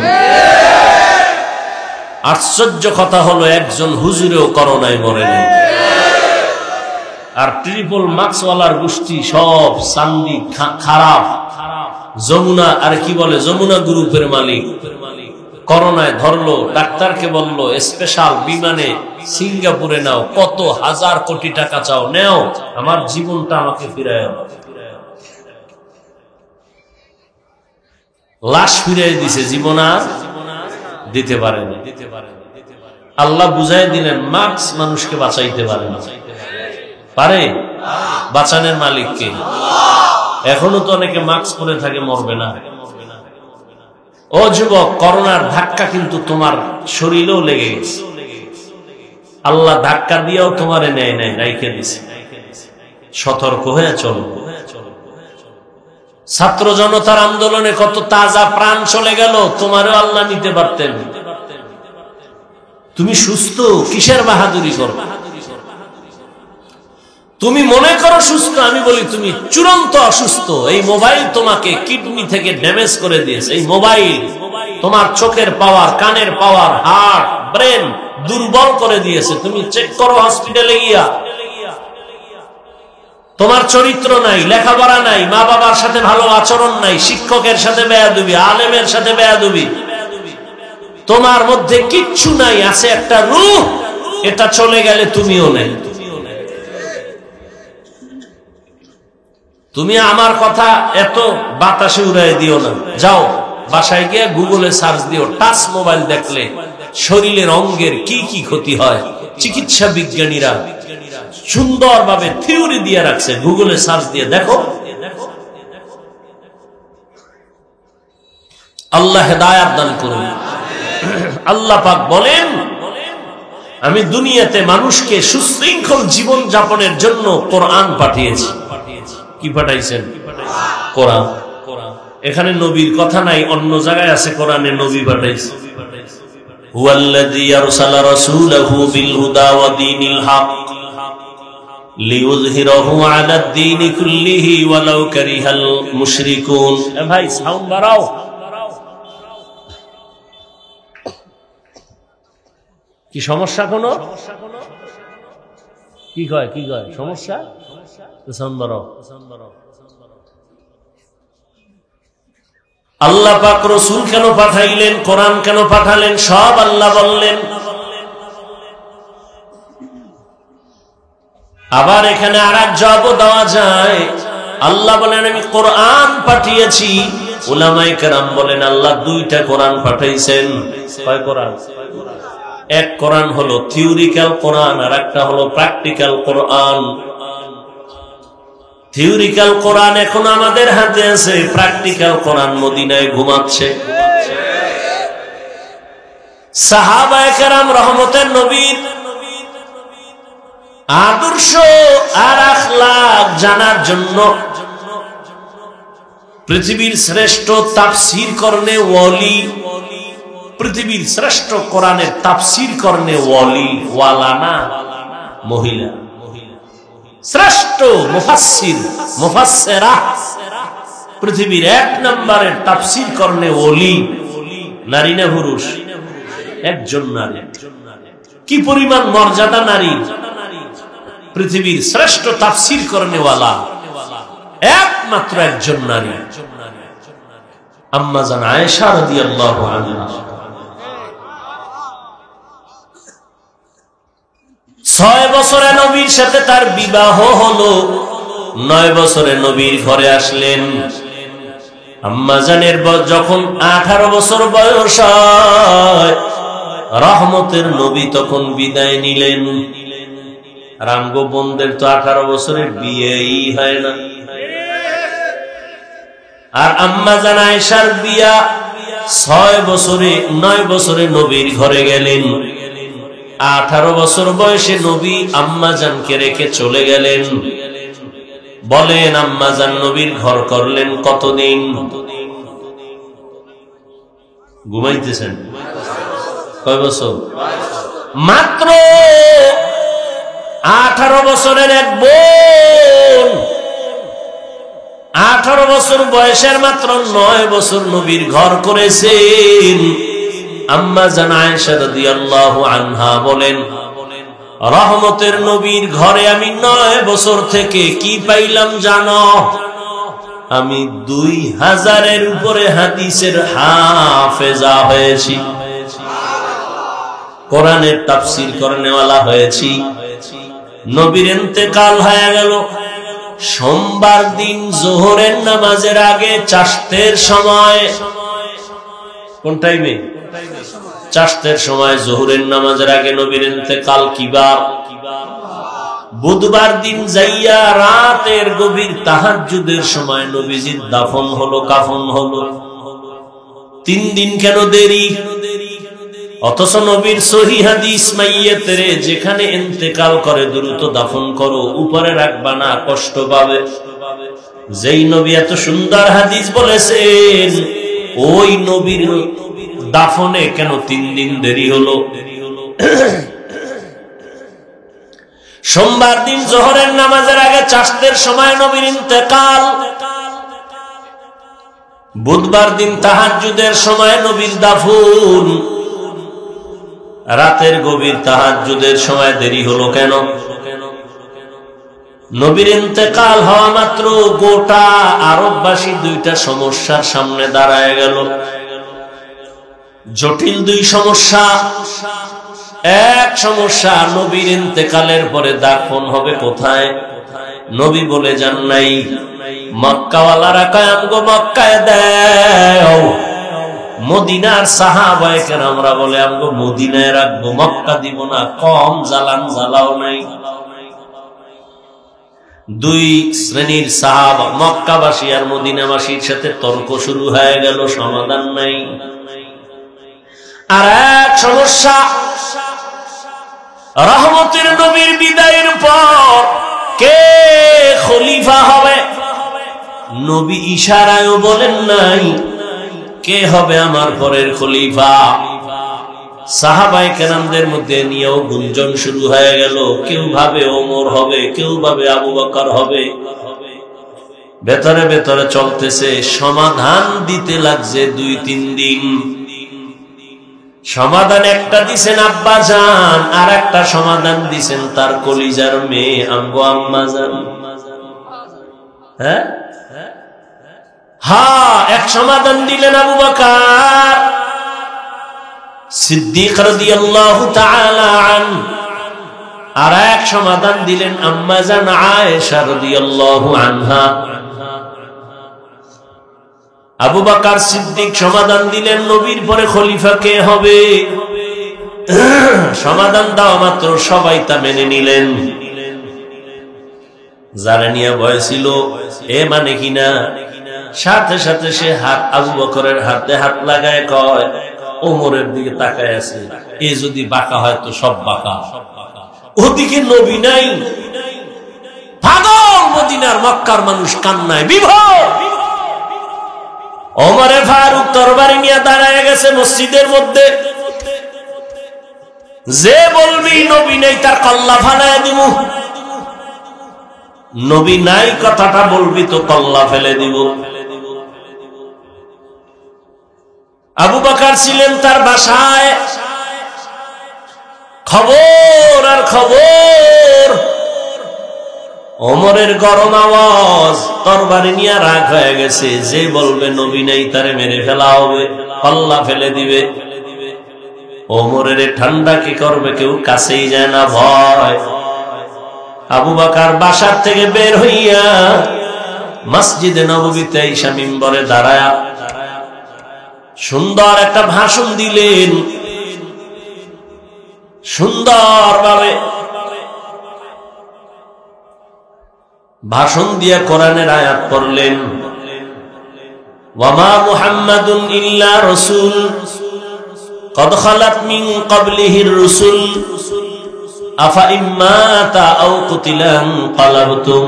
আশ্চর্য কথা হলো একজন হুজুরেও করোনায় মরে নেই। আর ট্রিপল মাস্কওয়ালার গোষ্ঠী সব চান্দি খারাপ। যমুনা আর কি বলে, যমুনা গ্রুপের মালিক করোনায় ধরলো, ডাক্তারকে বললো স্পেশাল বিমানে সিঙ্গাপুরে নাও, কত হাজার কোটি টাকা চাও নেও, আমার জীবনটা আমাকে ফিরায়। লাশ ফিরাই দিছে, জীবন আর দিতে পারে না। আল্লাহ বুঝাই দিলেন মাস্ক মানুষকে বাঁচাইতে পারে না। পারে? বাঁচানোর মালিক কে? এখনো তো অনেকে মাস্ক পরে থাকে, মরবে না। ও যুবক, করোনার ধাক্কা কিন্তু তোমার শরীরেও লেগে গেছে। আল্লাহ ধাক্কা দিয়েও তোমারে নেয় নাই, রাইখে দিছে। সতর্ক হয়ে চলো। ছাত্র জনতার আন্দোলনে কত তাজা প্রাণ চলে গেল, তোমারও আল্লাহ নিতে পারতেন। তুমি সুস্থ, কিসের বাহাদুরি করো? তুমি মনে করো সুস্থ, আমি বলি তুমি চূড়ান্ত অসুস্থ। এই মোবাইল তোমাকে কিডনি থেকে ড্যামেজ করে দিয়েছে। এই মোবাইল তোমার চোখের পাওয়ার, কানের পাওয়ার, হার্ট, ব্রেন দুর্বল করে দিয়েছে। তুমি চেক করো হসপিটালে গিয়া। তোমার চরিত্র নাই, লেখাপড়া নাই, মা বাবার সাথে ভালো আচরণ নাই, শিক্ষকের সাথে বেয়াদবি, আলেমের সাথে বেয়াদবি, তোমার মধ্যে কিচ্ছু নাই, আছে একটা রূহ। এটা চলে গেলে তুমিও নেই। তুমি আমার কথা এত বাতাসে উড়াই দিও না। যাও বাসায় গিয়ে গুগলে সার্চ দিও, টাচ মোবাইল দেখলে শরীরের অঙ্গের কি কি ক্ষতি হয়। চিকিৎসা বিজ্ঞানীরা সুন্দরভাবে থিওরি দিয়ে রাখছে, গুগলে সার্চ দিয়ে দেখো। আল্লাহ হেদায়েত দান করুন। আল্লাহ পাক বলেন, আমি দুনিয়াতে মানুষকে সুশৃঙ্খল জীবন যাপনের জন্য কোরআন পাঠিয়েছি। কি পাঠাইছেন? কোরআন। এখানে নবীর কথা নাই, অন্য জায়গায় আছে কোরআনে নবী পাঠাইছে। হুয়াল্লাযী আরসালা রাসূলাহু বিল হুদা ওয়া দীনিল হক লিইয়ুযহিরাহু আলাদ দীনি কুল্লিহি ওয়ালাউ কারিহাল মুশরিকুন। ভাই সাউন্ড বাড়াও। কি সমস্যা? কোনো কি কয় সমস্যা? আল্লাহ পাক রাসূল কেন পাঠাইলেন, কোরআন কেন পাঠালেন, সব আল্লাহ বললেন। আবার এখানে আরেক জবাব দেওয়া যায়, আল্লাহ বলেন আমি কোরআন পাঠিয়েছি, উলামায়ে কেরাম বলেন আল্লাহ দুইটা কোরআন পাঠাইছেন। কয় কোরআন? এক কোরআন হলো থিওরিক্যাল কোরআন, আর একটা হলো প্র্যাকটিক্যাল কোরআন। থিওরিক্যাল কোরআন এখন আমাদের হাতে আছে, প্র্যাকটিক্যাল কোরআন মদিনায় ঘুমাচ্ছে। সাহাবায়ে কেরাম রহমতের নবীর আদর্শ আর আখলাক জানার জন্য পৃথিবীর শ্রেষ্ঠ তাফসীর করনে ওয়ালি, পৃথিবীর শ্রেষ্ঠ কোরআনের তাফসীর করনে ওয়ালি, ওয়ালানা মহিলা, শ্রেষ্ঠ মুফাসসির মুফাসসিরা, পৃথিবীর এক নম্বরের তাফসীর করনে ওলি, নারী না পুরুষ? একজন নারী। কি পরিমাণ মর্যাদা নারী! পৃথিবীর শ্রেষ্ঠ তাফসীর করনে ওয়ালা একমাত্র একজন নারী, আম্মা জান আয়েশা রাদিয়াল্লাহু আনহা। 6 বছরে নবীর সাথে তার বিবাহ হলো, 9 বছরে নবীর ঘরে আসলেন। আম্মা জানের যখন 18 বছর বয়স হয়, রহমতের নবী তখন বিদায় নিলেন। রামগো বোনদের তো 18 বছরে বিয়েই হয় না, আর আম্মা জান আয়েশার বিয়া 6 বছরে, 9 বছরে নবীর ঘরে গেলেন। 18 বছর বয়সে নবী আম্মা জানকে রেখে চলে গেলেন। বলেন আম্মা জান নবীর ঘর করলেন কতদিন? ঘুমাইতেছেন? কয় বছর? মাত্র 18 বছরের এক বোন, 18 বছর বয়সের মাত্র 9 বছর নবীর ঘর করেছেন। আম্মা জান আয়েশা রাদিয়াল্লাহু আনহা বলেন, রহমতের নবীর ঘরে আমি 9 বছর থেকে কি পাইলাম জানো? আমি 2000-এর উপরে হাদিসের হাফেজা হয়েছি, কোরআনের তাফসীর করনেওয়ালা হয়েছি। নবীর ইন্তেকাল হয়ে গেল সোমবার দিন যোহরের নামাজের আগে, চাশতের সময়। কোন টাইমে? চাশতের সময়, যোহরের নামাজের আগে নবীর ইন্তেকাল। কিবার? বুধবার দিন যাইয়া রাতের গভীর তাহাজ্জুদের সময় নবীজির দাফন হলো, কাফন হলো। 3 দিন কেন দেরি? অথচ নবীর সহিহ হাদিস, মাইয়াতের যেখানে ইন্তেকাল করে দ্রুত দাফন করো, উপরে রাখবা না, কষ্ট পাবে। যেই নবী এত সুন্দর হাদিস বলেছেন, ওই নবীর দাফনে কেন 3 দিন দেরি হলো? সোমবার দিন যোহরের নামাজের আগে চাশতের সময় নবীর ইন্তেকাল, বুধবার দিন তাহাজ্জুদের সময় নবীর দাফন। রাতের গভীর তাহাজ্জুদের সময় দেরি হলো কেন? নবীর ইন্তেকাল হওয়া মাত্র গোটা আরববাসী 2টা সমস্যার সামনে দাঁড়ায় গেল। জটিল 2 সমস্যা। এক সমস্যা, নবীর ইন্তেকালের পরে দাফন হবে কোথায়? নবী বলে যান নাই, মক্কাওয়ালারা কয় আমগো মক্কায় দাও। মদিনার সাহাবায়ে কেরামরা বলে আমগো মদিনায় রাখবো, মক্কা দিব না। কম জালান জ্বালাও নাই। 2 শ্রেণীর সাহাবা, মক্কাবাসী আর মদিনাবাসীর সাথে তর্ক শুরু হয়ে গেল, সমাধান নাই। আর এক সমস্যা, রহমতের নবীর বিদায়ের পর কে খলিফা হবে? নবী ইশারায়ও বলেন নাই কে হবে আমার পরের খলিফা। সাহাবায়ে কেরামদের মধ্যে নিয়েও গুঞ্জন শুরু হয়ে গেল। কেউ ভাবে ওমর হবে, কেউ ভাবে আবু বকর হবে। ভেতরে ভেতরে চলতেছে, সমাধান দিতে লাগছে 2-3 দিন। সমাধান একটা দিছেন আব্বা জান, আর একটা সমাধান দিছেন তার কলিজার মেয়ে আম্মু আম্মা জান। হ্যাঁ হ্যাঁ, এক সমাধান দিলেন আবু বকর সিদ্দিক রাদিয়াল্লাহু তাআলা আনহু, আর এক সমাধান দিলেন আম্মা জান আয়েশা রাদিয়াল্লাহু আনহা। আবু বকর সিদ্দিক সমাধান দিলেন নবীর পরে খলিফা কে হবে। সমাধান দেওয়া মাত্র সবাই তা মেনে নিলেন। যারা নিয়ে ভয় ছিল এ মানে কিনা, সাথে সাথে সে হাত আবু বকরের হাতে হাত লাগায় কয়, ওমরের দিকে তাকায় আছে, এ যদি বাঁকা হয় তো সব বাঁকা। ওদিকে নবী নাই, পাগল মদিনার মক্কার মানুষ কান্নায় বিভোর। ওমরে ফারুক তরবারি নিয়ে দাঁড়ায় গেছে মসজিদের মধ্যে। যে বলবি নবী নেই তার কল্লা ফালায় দিব, নবী নাই কথাটা বলবি তো কল্লা ফেলে দিব। আবু বকর ছিলেন তার বাসায়, খবর আর খবর। ওমরের গরম আওয়াজ, তরবারি নিয়ে রাগ হয়ে গেছে, যে বলবে নবী নাই তারে মেরে ফেলা হবে, কল্লা ফেলে দিবে। ওমরের ঠান্ডা কি করবে, কেউ কাছেই যায় না, ভয়। আবু বকর বাসার থেকে বের হইয়া মসজিদে নববীতে ঈশা মিম্বরে দাঁড়ায়া সুন্দর একটা ভাষণ দিলেন। সুন্দরভাবে ভাষণ দিয়ে কোরআনের আয়াত পড়লেন, ওয়ামা মুহাম্মাদুন ইল্লা রাসূল কদ খালাত মিন ক্বাবলিহির রাসূল আফা ইম্মাতা আও কুতিলান ক্বালাবতুম।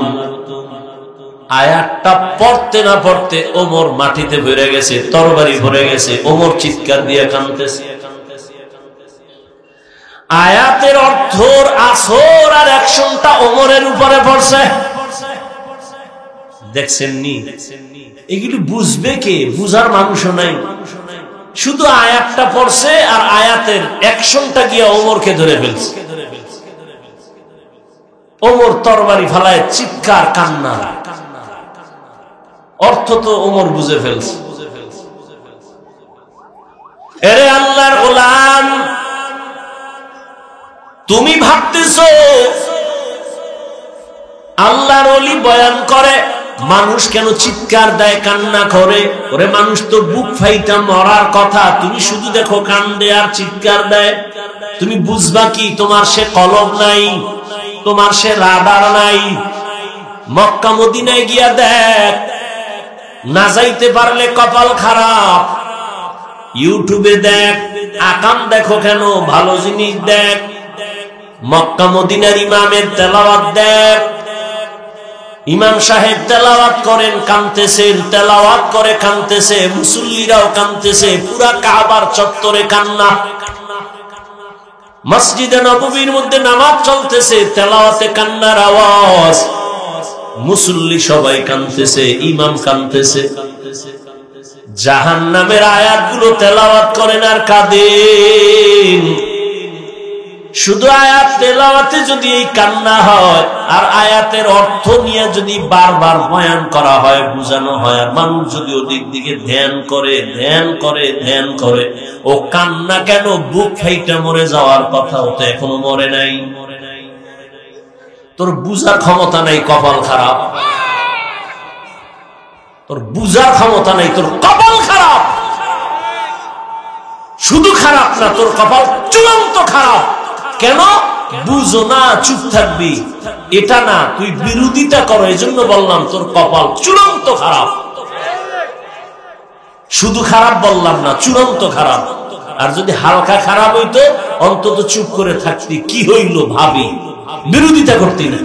আয়াতটা পড়তে না পড়তে ওমর মাটিতে পড়ে গেছে, তরবারি পড়ে গেছে। ওমর চিৎকার দিয়ে কাঁদতেছে। আয়াতের অর্থর আসর আর অ্যাকশনটা ওমরের উপরে পড়ছে। দেখছেন নি, এগুলো বুঝবে কে? বুঝার মানুষও নাই। শুধু আয়াতটা পড়ছে আর আয়াতের অ্যাকশনটা গিয়ে ওমরকে ধরে ফেলছে। ওমর তরবারি ফালায় চিৎকার, কান্না। অর্থ তো ওমর বুঝে ফেলছে। এরে আল্লাহর গোলাম, তুমি ভাবতেছো আল্লাহর ওলি বয়ান করে মানুষ কেন চিৎকার দেয়, কান্না করে? ওরে মানুষ তো বুক ফাইটা মরার কথা, তুমি শুধু দেখো কান্দে আর চিৎকার দেয়। তুমি বুঝবা কি? তোমার সে কলম নাই, তোমার সে রাডার নাই। মক্কা মদিনায় গিয়া দেখ, না যাইতে পারলে কপাল খারাপ। ইউটিউবে দেখ, আকাম দেখো কেন, ভালো জিনিস দেখ। মক্কা মদিনার ইমামের তেলাওয়াত দেখ, ইমাম সাহেব তেলাওয়াত করেন, কাঁদতেছেন, তেলাওয়াত করে কাঁদতেছে, মুসল্লিরাও কাঁদতেছে, পুরা কাবার চত্বরে কান্না। মসজিদে নববীর মধ্যে নামাজ চলতেছে, তেলাওয়াতে কান্নার আওয়াজ, মুসল্লি সবাই কাঁদতেছে, ইমাম কাঁদতেছে। জাহান্নামের আয়াতগুলো তেলাওয়াত করেন আর কাঁদেন। শুধু আয়াত তেলাওয়াতে যদি এই কান্না হয় আর আয়াতের অর্থ নিয়ে যদি বারবার বয়ান করা হয়, বুঝানো হয়, আর মানুষ যদি ওদিক দিকে ধ্যান করে ধ্যান করে ধ্যান করে, ও কান্না কেন? বুক ফাইটা মরে যাওয়ার কথা, ও তো এখনো মরে নাই। তোর বুঝার ক্ষমতা নাই, কপাল খারাপ। তোর বুঝার ক্ষমতা নাই, তোর কপাল খারাপ। শুধু খারাপ না, তোর কপাল চূড়ান্ত খারাপ। কেন? বুঝো না, চুপ থাকবি এটা না, তুই বিরোধিতা করো। এই জন্য বললাম তোর কপাল চূড়ান্ত খারাপ। শুধু খারাপ বললাম না, চূড়ান্ত খারাপ। আর যদি হালকা খারাপ হইতো অন্তত চুপ করে থাকতি, কি হইল ভাবি, বিরোধিতা করতি না।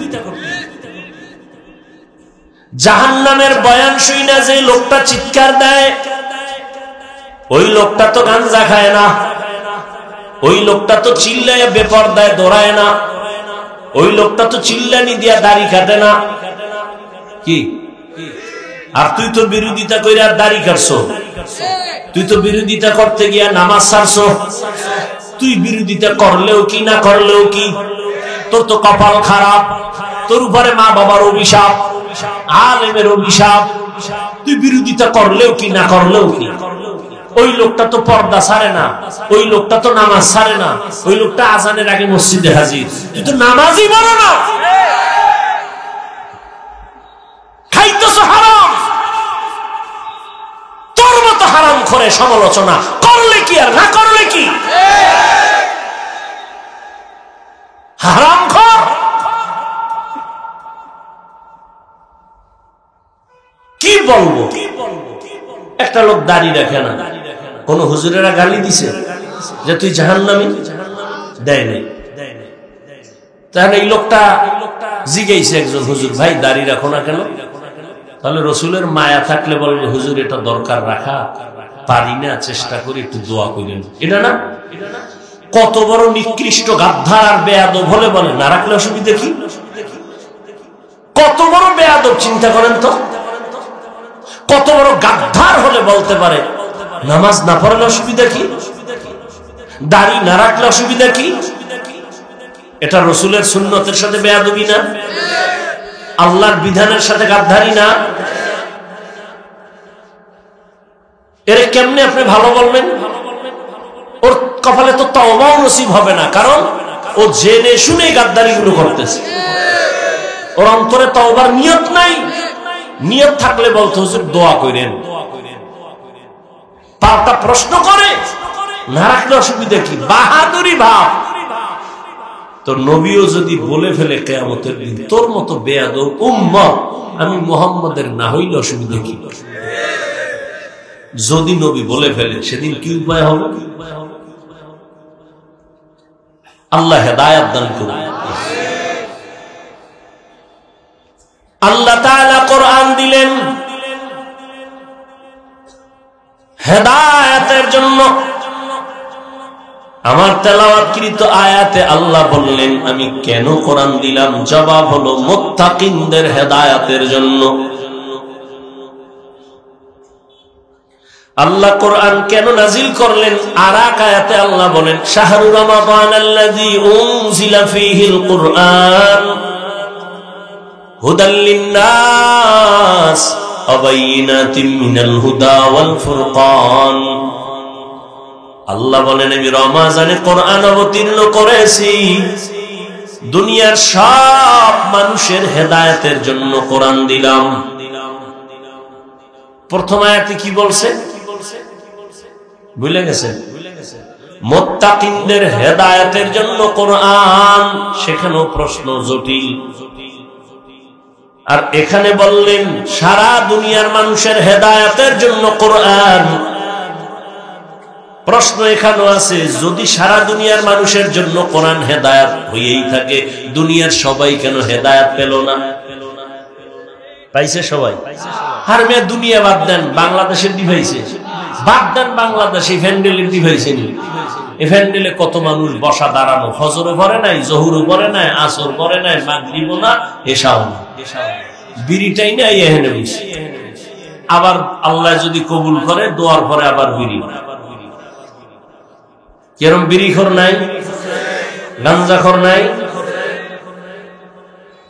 জাহান্নামের বয়ান শুই না যে লোকটা চিৎকার দেয়, ওই লোকটা তো গাঞ্জা খায় না, ওই লোকটা তো চিল্লায় বেপরদায় দৌড়ায় না, ওই লোকটা তো চিল্লানি দিয়া দাড়ি কাটে না। কি? আর তুই তো বিরোধিতা কইরা দাড়ি কাটছো। তুই তো বিরোধিতা করতে গিয়া নামাজ ছাড়ছো। তুই বিরোধিতা করলেও কি না করলেও কি, তোর তো কপাল খারাপ, তোর উপরে মা বাবার অভিশাপ, আলেমের অভিশাপ। তুই বিরোধিতা করলেও কি না করলেও কি। ওই লোকটা তো পর্দা ছাড়ে না, ওই লোকটা তো নামাজ ছাড়ে না, ওই লোকটা আজানের আগে মসজিদে হাজির, তুই তো নামাজই বলো না। খাইতেছ হারাম, তোর মতো হারাম করে সমালোচনা করলে কি আর না করলে কি। হারাম খর, কি বলবো। একটা লোক দাঁড়িয়ে রাখে না, কোন হুজুরেরা গালি দিছে যে তুই জাহান্নামী, দেয় নাই। তাহলে এই লোকটা জিজ্ঞাসা একজন, হুজুর ভাই দাঁড়িয়ে রাখো না কেন? তাহলে রসুলের মায়া থাকলে বলবে হুজুর এটা দরকার রাখা, পারি না, চেষ্টা করি, একটু দোয়া করেন। এটা না, কত বড় নিকৃষ্ট গাদ্দার আর বেয়াদব হলে বলে না রাখলে অসুবিধা কি। কত বড় বেয়াদব চিন্তা করেন তো, কত বড় গাদ্দার হলে বলতে পারে নামাজ না পড়লে অসুবিধা কি, দাড়ি না রাখলে অসুবিধা কি। এটা রসুলের সুন্নতের সাথে বেয়াদবি না, আল্লাহর বিধানের সাথে গাদ্দারি না। এরে কেমনে আপনি ভালো বলবেন? ওর কপালে তো তওবাও নসিব হবে না, কারণ ও জেনে শুনে গাদ্দারি গুলো করতেছে। ওর অন্তরে তওবার নিয়ত নাই। নিয়ত থাকলে বলতে হুজুর দোয়া করেন, পাল্টা প্রশ্ন করে না রাখলে অসুবিধা কি, বাহাদুরি ভাব। তো নবীও যদি বলে ফেলে কিয়ামতের দিন তোর মতো বেয়াদব উম্মত আমি মুহাম্মদের না হইলে অসুবিধা কি। যদি নবী বলে ফেলে সেদিন কি উপায় হবে? আল্লাহ হেদায়েত দান করুন। আল্লাহ তাআলা কোরআন দিলেন হেদায়েতের জন্য। আমার তেলাওয়াতকৃত আয়াতে আল্লাহ বললেন আমি কেন কোরআন দিলাম, জবাব হলো মুত্তাকিনদের হেদায়েতের জন্য। আল্লাহ কোরআন কেন নাজিল করলেন? আর এক আয়াতে আল্লাহ বলেন শাহরু রমাদানাল্লাযী উনজিলা ফীহিল কুরআন হুদাল লিন্নাস ওয়া বাইয়িনাতিন মিনাল হুদা ওয়াল ফুরকান। আল্লাহ বলেন আমি রমজানে কোরআন অবতীর্ণ করেছি দুনিয়ার সব মানুষের হেদায়েতের জন্য কোরআন দিলাম। প্রথম আয়াতে কি বলছে ভুলে গেছেন? মুত্তাকিনদের হেদায়েতের জন্য কোরআন, সেখানেও প্রশ্ন জটিল। আর এখানে বললেন সারা দুনিয়ার মানুষের হেদায়েতের জন্য কোরআন। প্রশ্ন এখানেও আছে, যদি সারা দুনিয়ার মানুষের জন্য কোরআন হেদায়েত হয়েই থাকে, দুনিয়ার সবাই কেন হেদায়েত পেল না? পাইছে সবাই। আর মেয়ে দুনিয়া বাদ দেন, বাংলাদেশের ডিভাইসে বাদ দেন, বাংলাদেশে ভ্যান্ডেলের ডিভাইসে নি। এই ভ্যান্ডেলে কত মানুষ বসা দাঁড়ানো, ফজরও পড়ে নাই, জহুরও পড়ে নাই, আসর পড়ে নাই, মাগরিবও না, এশাও না, বিড়িটাই না এখানে বসে। আবার আল্লাহ যদি কবুল করে দোয়ার পরে আবার বিড়ি। কেরম বিড়িখোর নাই, গাঞ্জাখোর নাই।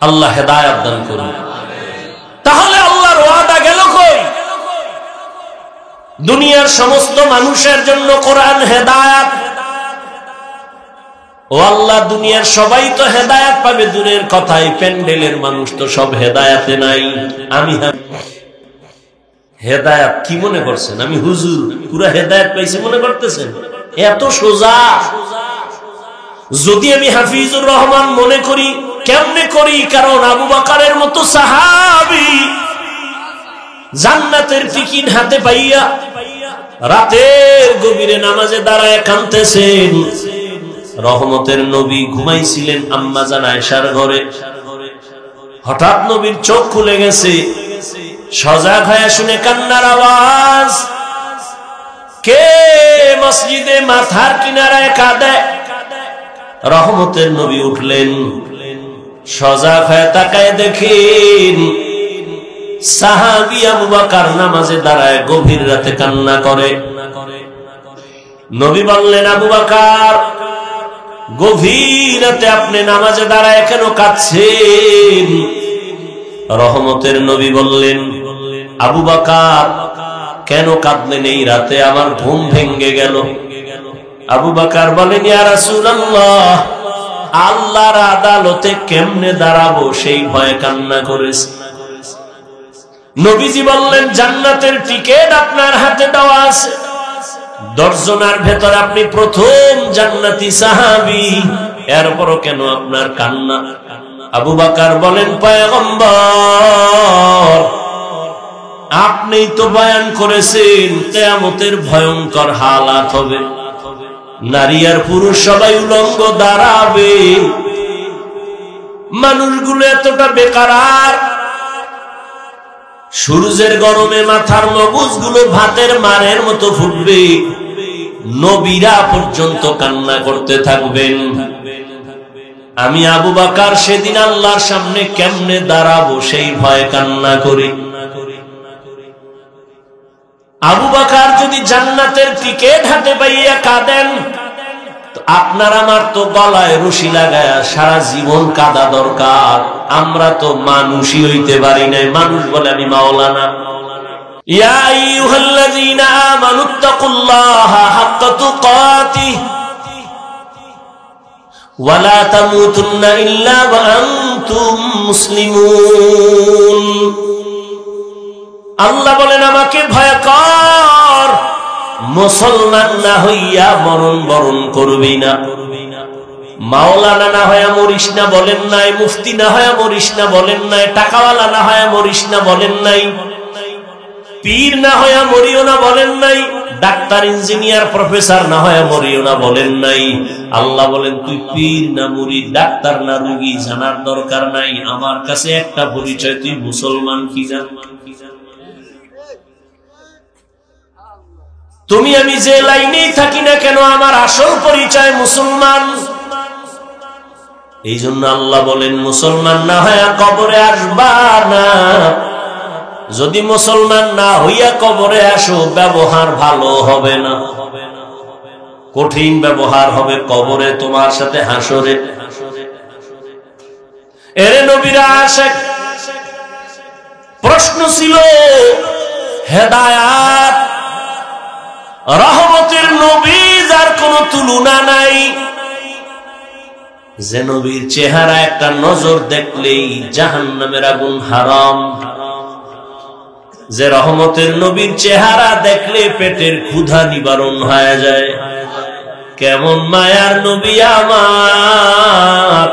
আল্লাহ হেদায়েত দান করুন। তাহলে আল্লাহর ওয়াদা গেল কই? দুনিয়ার সমস্ত মানুষের জন্য কোরআন হেদায়েত। ও আল্লাহ, দুনিয়ার সবাই তো হেদায়েত পাবে দূরের কথাই, প্যান্ডেলের মানুষ তো সব হেদায়েতে নাই। আমি হেদায়েত কি মনে করছেন? আমি হুজুর পুরা হেদায়েত পাইছি মনে করতেছেন? এত সোজা। যদি আমি হাফিজুর রহমান মনে করি, কেমনে করি? কারণ আবু বকরের মতো সাহাবী জান্নাতের টিকিট হাতে পাইয়া রাতের গভীরে নামাজে দাঁড়ায় কাঁদতেছেন। রহমতের নবী ঘুমাইছিলেন আম্মা জান আয়েশার ঘরে। হঠাৎ নবীর চোখ খুলে গেছে, সজাগ হয়ে শুনে কান্নার আওয়াজ। কে মসজিদে মাথার কিনারায় কাঁদে? রহমতের নবী উঠলেন, সজাগ হয়ে তাকায় দেখেন সাহাবী আবু বকর নামাজে দাঁড়ায় গভীর রাতে কান্না করে। নবী বললেন, আবু বকর, গভীর রাতে আপনি নামাজে দাঁড়ায় কেন কাঁদছেন? রহমতের নবী বললেন, আবু বকর, কেন কাঁদলেন? এই রাতে আমার ঘুম ভেঙে গেল। আবু বকর বলেন, ইয়া রাসূলুল্লাহ, আল্লাহর আদালতে কেমনে দাঁড়াবো সেই ভয়ে কান্না করেছি। নবীজি বললেন, জান্নাতের টিকিট আপনার হাতে দেওয়া আছে, 10 জনের ভেতর আপনি প্রথম জান্নাতি সাহাবী, এরপরও কেন আপনার কান্না? আবু বকর বলেন, পয়গম্বর, আপনিই তো বয়ান করেছেন কিয়ামতের ভয়ঙ্কর হালাত হবে, নারী আর পুরুষ সবাই উলঙ্গ দাঁড়াবে, মানুষগুলো এতটা বেকারার, সূর্যের গরমে মাথার মগজগুলো ভাতের মারের মতো ফুটবে, নবীরা পর্যন্ত কান্না করতে থাকবেন। আমি আবু বকর সেদিন আল্লাহর সামনে কেমনে দাঁড়াবো সেই ভয়ে কান্না করি। আবু বকর যদি জান্নাতের টিকিট হাতে পাইয়া কাঁদেন, তো আপনার আমার তো গলায় রশি লাগায়া সারা জীবন কাঁদা দরকার। আমরা তো মানুষই হইতে পারি নাই। মানুষ বলে আমি মাওলানা। ইয়া আইয়ুহাল্লাযীনা আমানুত্তাকুল্লাহা হাক্কা তুকাতিহি ওয়া লা তামুতুন্না ইল্লা ওয়া আনতুম মুসলিমুন। আল্লাহ বলেন, আমাকে ভয় কর, মুসলমান না হইয়া মরণ বরণ করবি না। মাওলানা না হইয়া মরিস না বলেন নাই, মুফতি না হইয়া মরিস না বলেন নাই, টাকাওয়ালা না হইয়া মরিস না বলেন নাই, পীর না হইয়া মরিও না বলেন নাই, ডাক্তার ইঞ্জিনিয়ার প্রফেসর না হইয়া মরিও না বলেন নাই। আল্লাহ বলেন, তুই পীর না মুরিদ, ডাক্তার না রোগী জানার দরকার নাই, আমার কাছে একটা পরিচয়, তুই মুসলমান কি জান। তুমি আমি যে লাইনেই থাকি না কেন, আমার আসল পরিচয় মুসলমান। এই জন্য আল্লাহ বলেন, মুসলমান না হইয়া কবরে আসবা না। যদি মুসলমান না হইয়া কবরে আসো, ব্যবহার ভালো হবে না, কঠিন ব্যবহার হবে কবরে, তোমার সাথে হাসরে। এরে নবীরা আশিক, প্রশ্ন ছিল হেদায়াত, রহমতের নবী যার কোনো তুলনা নাই, যে নবীর চেহারা একটা নজর দেখলেই জাহান্নামের আগুন হারাম, যে রহমতের নবীর চেহারা দেখলে পেটের ক্ষুধা নিবারণ হয়ে যায়। কেমন মায়ার নবী আমার,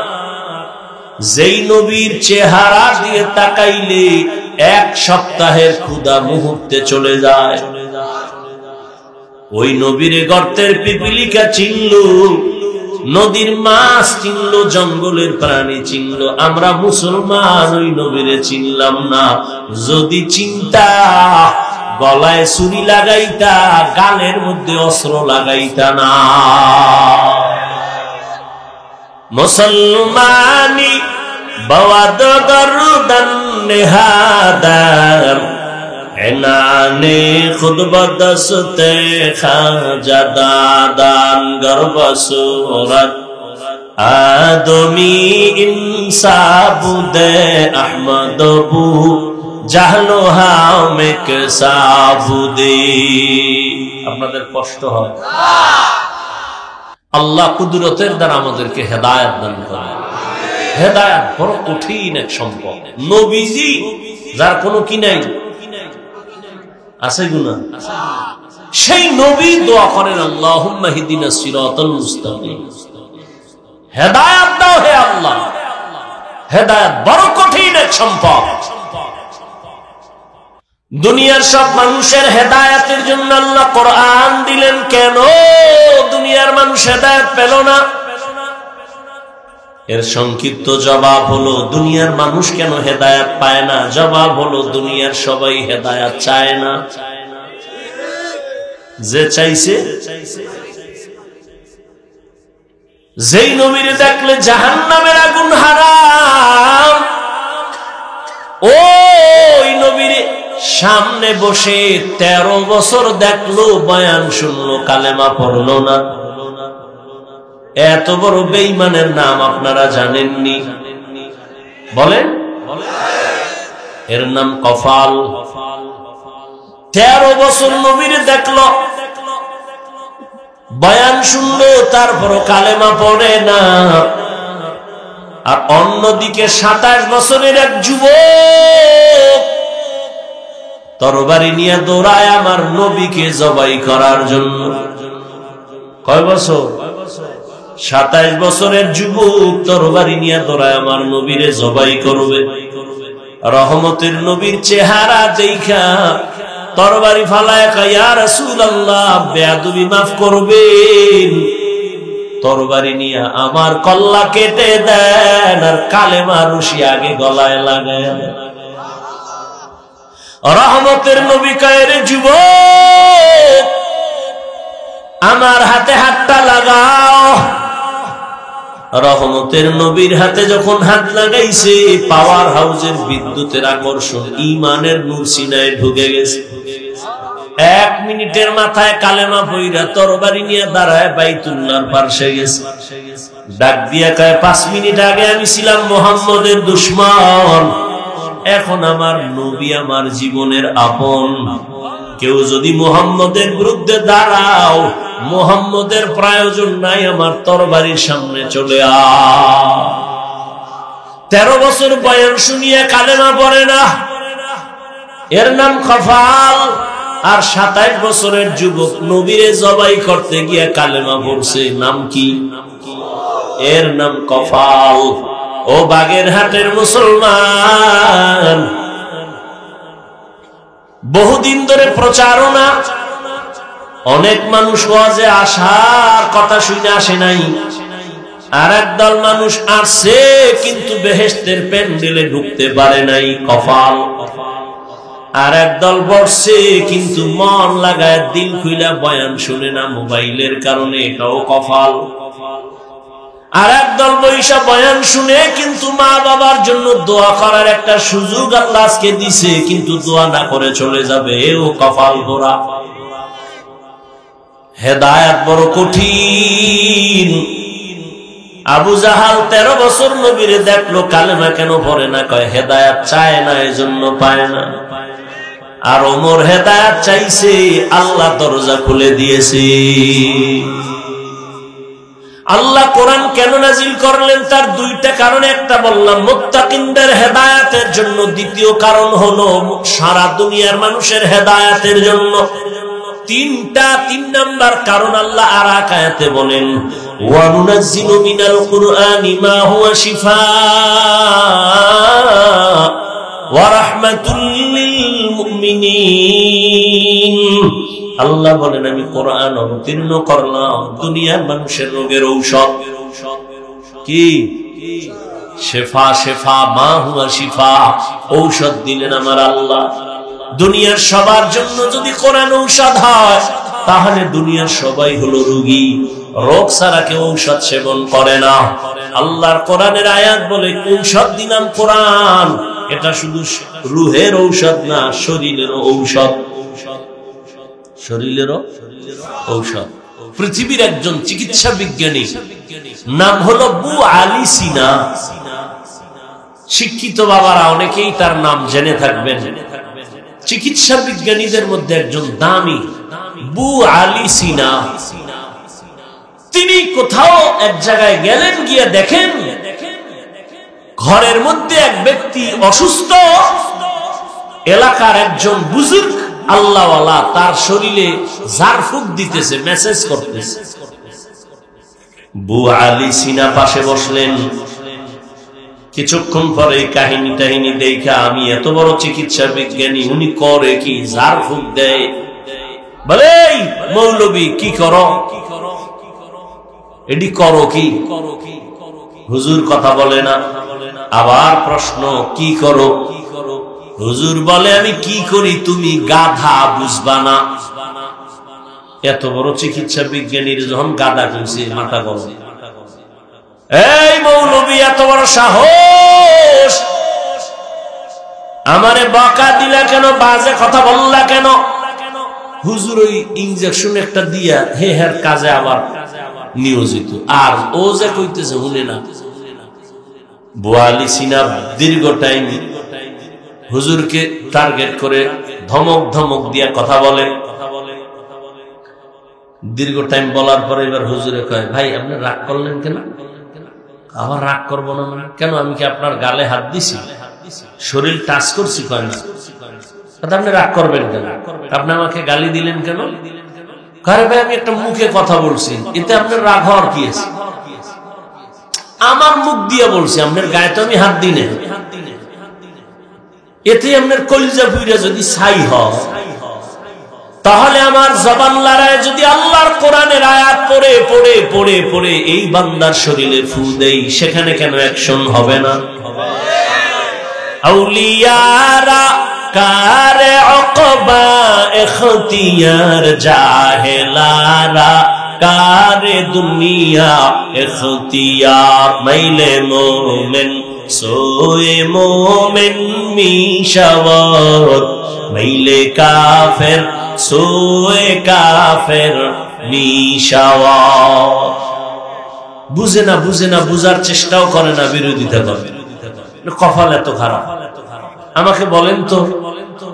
যেই নবীর চেহারা দিয়ে তাকাইলে 1 সপ্তাহের ক্ষুধা মুহূর্তে চলে যায়। ওই নবীর গর্তের পিপিলিকা চিনল, নদীর মাছ চিনল, জঙ্গলের প্রাণী চিনল। আমরা মুসলমান ওই নবীরে চিনলাম না। যদি চিন্তা, গলায় ছুরি লাগাইতা, গালের মধ্যে অস্ত্র লাগাইতা না। মুসলমানি বাওয়াদ গরদান নেহাদার, এনানে খুদ বদস্তে খাজা দাদান গর্ব সুরত, আদমি ইনসাবুদে আহমদ বু জাহলো হামেক সাবুদে। আপনাদের কষ্ট হয়? আল্লাহ কুদরতের দ্বারা আমাদেরকে হেদায়েত দান করেন। হেদায়েত বড় কঠিন এক সম্পদ। নবীজি যার কোনো কি নাই, আছে গুনাহ, সেই নবী দোয়া করেন, আল্লাহুম্মা হিদিনাস সিরাতাল মুস্তাকিম, হেদায়েত দাও হে আল্লাহ। হেদায়েত বড় কঠিন এক সম্পদ। দুনিয়ার সব মানুষের হেদায়েতের জন্য আল্লাহ কোরআন দিলেন, কেন দুনিয়ার মানুষ হেদায়েত পেল না? এর সংক্ষিপ্ত জবাব হলো, দুনিয়ার মানুষ কেন হেদায়েত পায় না? জবাব হলো, দুনিয়ার সবাই হেদায়েত চায় না। যে চাইছে, যেই নবীরে দেখলে জাহান্নামের আগুন হারাম, ওই নবীর সামনে বসে 13 বছর দেখলো, বয়ান শুনলো, কালেমা পড়লো না। এত বড় বেঈমানের নাম আপনারা জানেননি? বলেন। এর নাম কফাল। 13 বছর নবীর দেখলো, বয়ান শুনলো, তারপরও কালেমা পড়ে না। আর অন্যদিকে 27 বছরের এক যুবক তরবারি নিয়ে দৌড়ায় আমার নবীকে জবাই করার জন্য। কয় বছর? 27 বছরের যুবক তরবারি নিয়ে দৌড়ায় আমার নবীরে জবাই করবে। রহমতের নবীর চেহারা দেখা তরবারি ফালায় কয়, ইয়া রাসূলুল্লাহ, বেয়াদবি মাফ করবেন, তরবারি নিয়ে আমার কল্লা কেটে দেন আর কালেমা রশি আগে গলায় লাগায় দেন। রহমতের নবী কয়, রে যুবক, আমার হাতে হাতটা লাগাও। রহমতের নবীর হাতে যখন হাত লাগাইছে, পাওয়ার হাউসের বিদ্যুতের আকর্ষণ, ঈমানের নূর সিনায় ঢুকে গেছে। 1 মিনিটের মাথায় কালেমা পইরা তরবারি নিয়ে দাঁড়ায় বাইতুল্লাহর পাশে গেছে। ডাক দিয়া কয়, 5 মিনিট আগে আমি ছিলাম মুহাম্মদের দুশমন, এখন আমার নবী আমার জীবনের আপন। কেউ যদি মুহাম্মদের বিরুদ্ধে দাঁড়াও, মুহাম্মদের প্রয়োজন নাই, আমার তরবারির সামনে চলে আয়। 13 বছর বয়ান শুনিয়ে কালেমা পড়ে না, এর নাম কফাল। আর 27 বছরের যুবক নবীরে জবাই করতে গিয়ে কালেমা পড়ছে, নাম কি? এর নাম কফাল। ও বাগেরহাটের মুসলমান, বহুদিন ধরে প্রচারণা, অনেক মানুষ ওয়াজে আসার কথা শুনে আসে নাই। আর একদল মানুষ আসছে কিন্তু বেহেশতের প্যান্ডেলে ঢুকতে পারে নাই, কফাল। আর একদল বসছে কিন্তু মন লাগায় দিল খুইলা বয়ান শুনে না মোবাইলের কারণে, এটাও কফাল। আর একদল বৈশা বয়ান শুনে কিন্তু মা বাবার জন্য দোয়া করার একটা সুযোগ আল্লাহ আজকে দিছে, কিন্তু দোয়া না করে চলে যাবে, এও কফাল গোরা। হেদায়েত বড় কঠিন। আবু জাহাল 13 বছর নবীরে দেখলো, কালেমা কেন পড়ে না? কয় হেদায়েত চায় না, এজন্য পায় না। আর ওমর হেদায়েত চাইছে, আল্লাহ দরজা খুলে দিয়েছে। আল্লাহ কোরআন কেন নাজিল করলেন? তার 2টা কারণ। একটা বললাম মুত্তাকিনদের হেদায়েতের জন্য, দ্বিতীয় কারণ হলো সারা দুনিয়ার মানুষের হেদায়েতের জন্য। 3 নাম্বার কারণ আল্লাহ আর এক আয়াতে বলেন, ওয়া নুনাজ্জিলু মিনাল কুরআনি মা হুয়া শিফাআ ওয়া রাহমাতুল লিল মুমিনিন। আল্লাহ বলেন, আমি কোরআন অবতীর্ণ করলাম দুনিয়ার মানুষের রোগের ঔষধ। কি? শিফা। শিফা মা হুয়া শিফা, ঔষধ দিলেন আমার আল্লাহ। দুনিয়ার সবার জন্য যদি কোরআন ঔষধ হয়, তাহলে দুনিয়ার সবাই হলো রোগী। রোগ ছাড়া কেউ ঔষধ সেবন করে না। আল্লাহর কোরআনের আয়াত বলে, ঔষধ দিলাম কোরআন। এটা শুধু রুহের ঔষধ না, শরীরেরও ঔষধ। শরীরেরও ঔষধ। পৃথিবীর একজন চিকিৎসা বিজ্ঞানী, নাম হলো আবু আলী সিনা। শিক্ষিত বাবারা অনেকেই তার নাম জেনে থাকবেন। চিকিৎসা বিজ্ঞানীদের মধ্যে একজন দামি, আবু আলী সিনা। তিনি কোথাও এক জায়গায় গেলেন, গিয়ে দেখেন ঘরের মধ্যে এক ব্যক্তি অসুস্থ। এলাকার একজন বুজুর্গ আল্লাহওয়ালা তার শরীরে ঝাড়ফুঁক দিতেছে, মেসেজ করতেছে। আবু আলী সিনা পাশে বসলেন। কিছুক্ষণ পরে কাহিনী টাহিনী দেখা, আমি এত বড় চিকিৎসা বিজ্ঞানী, উনি করে কি? ঝাড়ফুঁক দেয়। বলে, মৌলবী কি করো? এটি করো কি? হুজুর কথা বলে না। আবার প্রশ্ন, কি করো? হুজুর বলে, আমি কি করি তুমি গাধা, বুঝবা না। এত বড় চিকিৎসা বিজ্ঞানীর যখন গাধা কইছে, মাথা গরম। এই মৌলবী এত বড় সাহস! আমারে বকা দিলা কেন, বাজে কথা বললা কেন? হুজুর ওই ইনজেকশন একটা দিয়া হে হের কাজে আবার নিয়োজিত। আর ও যে কইতেছে শুনে না। বোয়ালি সিনা দীর্ঘ টাইম হুজুরকে টার্গেট করে ধমক ধমক দিয়া কথা বলে। দীর্ঘ টাইম বলার পরে এবার হুজুরে কয়, ভাই আপনি রাগ করলেন কেন? আবার রাগ করবো না কেন? আমি কি আপনার গালে হাত দিছি, শরীর টাচ করছি? কয় না। আপনি রাগ করবেন কেন? আপনি আমাকে গালি দিলেন কেন? কারে ভাই আমি একটা মুখে কথা বলছি, এতে আপনার রাগ হওয়ার কি আছে? আমার মুখ দিয়ে বলছি, আপনার গায়ে তো আমি হাত দিই না। এতে আপনার কলিজা পুইরা যদি ছাই হয়, তাহলে আমার জবান লড়ায় যদি আল্লাহর কোরআনের আয়াত পড়ে পড়ে পড়ে পড়ে এই বান্দার শরীরে ফু দেই, সেখানে কেন অ্যাকশন হবে না? আউলিয়ারা কারে অকবা এখতিয়ার, জাহেলারা কারে দুনিয়া এখতিয়ার। মাইলে মোমেন সোয়ে মোমেন মিশাওয়াত, মাইলে কাফের সোয়ে কাফের মিশাওয়াত। বুঝে না, বুঝে না, বুঝার চেষ্টাও করে না, বিরোধিতা করে। কপাল এত খারাপ। আমাকে বলেন তো,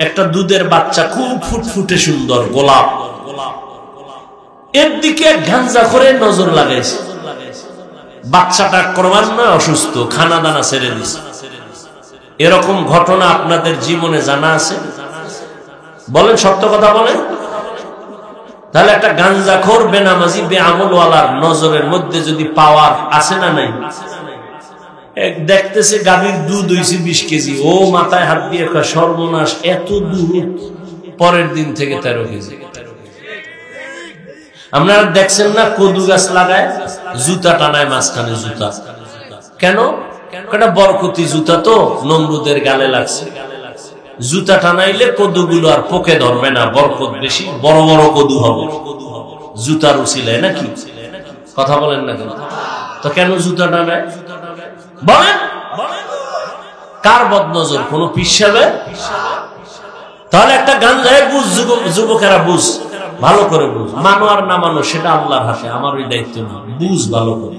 একটা দুধের বাচ্চা খুব ফুটফুটে সুন্দর গোলাপ, এর দিকে গাঞ্জা করে নজর লাগাইছে। বাচ্চাটা ক্রমান্বয়ে অসুস্থ, খানা দানা ছেড়ে দিছে। এরকম ঘটনা আপনাদের জীবনে জানা আছে? বলেন, সত্য কথা বলেন। তাহলে একটা গাঞ্জাখোর বেনামাজি বেআমলওয়ালার নজরের মধ্যে যদি পাওয়ার আছে না নাই? দেখতেছে গাভীর দুধ হইছে 20 কেজি, ও মাথায় হাত দিয়ে সর্বনাশ, এত দুধ। পরের দিন থেকে 13 কেজি। আপনারা দেখছেন না কদু গাছ লাগায় জুতা টানায় মাঝখানে জুতা? কেন? একটা বরকতি জুতা তো নমরুদের গালে লাগছে। জুতা টানাইলে কদুগুলো আর পোকে ধরবে না, বরকত বেশি, বড় বড় কদু হবে জুতার উছিলায়, নাকি? কথা বলেন না কেন? তো কেন জুতা টানায় বলেন? কার বদনজর? কোন পিসাবে? তাহলে একটা গাঞ্জায় বুঝ, যুবকেরা বুঝ, ভালো করে বুঝ। মানো আর না মানো সেটা আল্লাহর হাতে, আমার ওই দায়িত্ব না। বুঝ ভালো করে।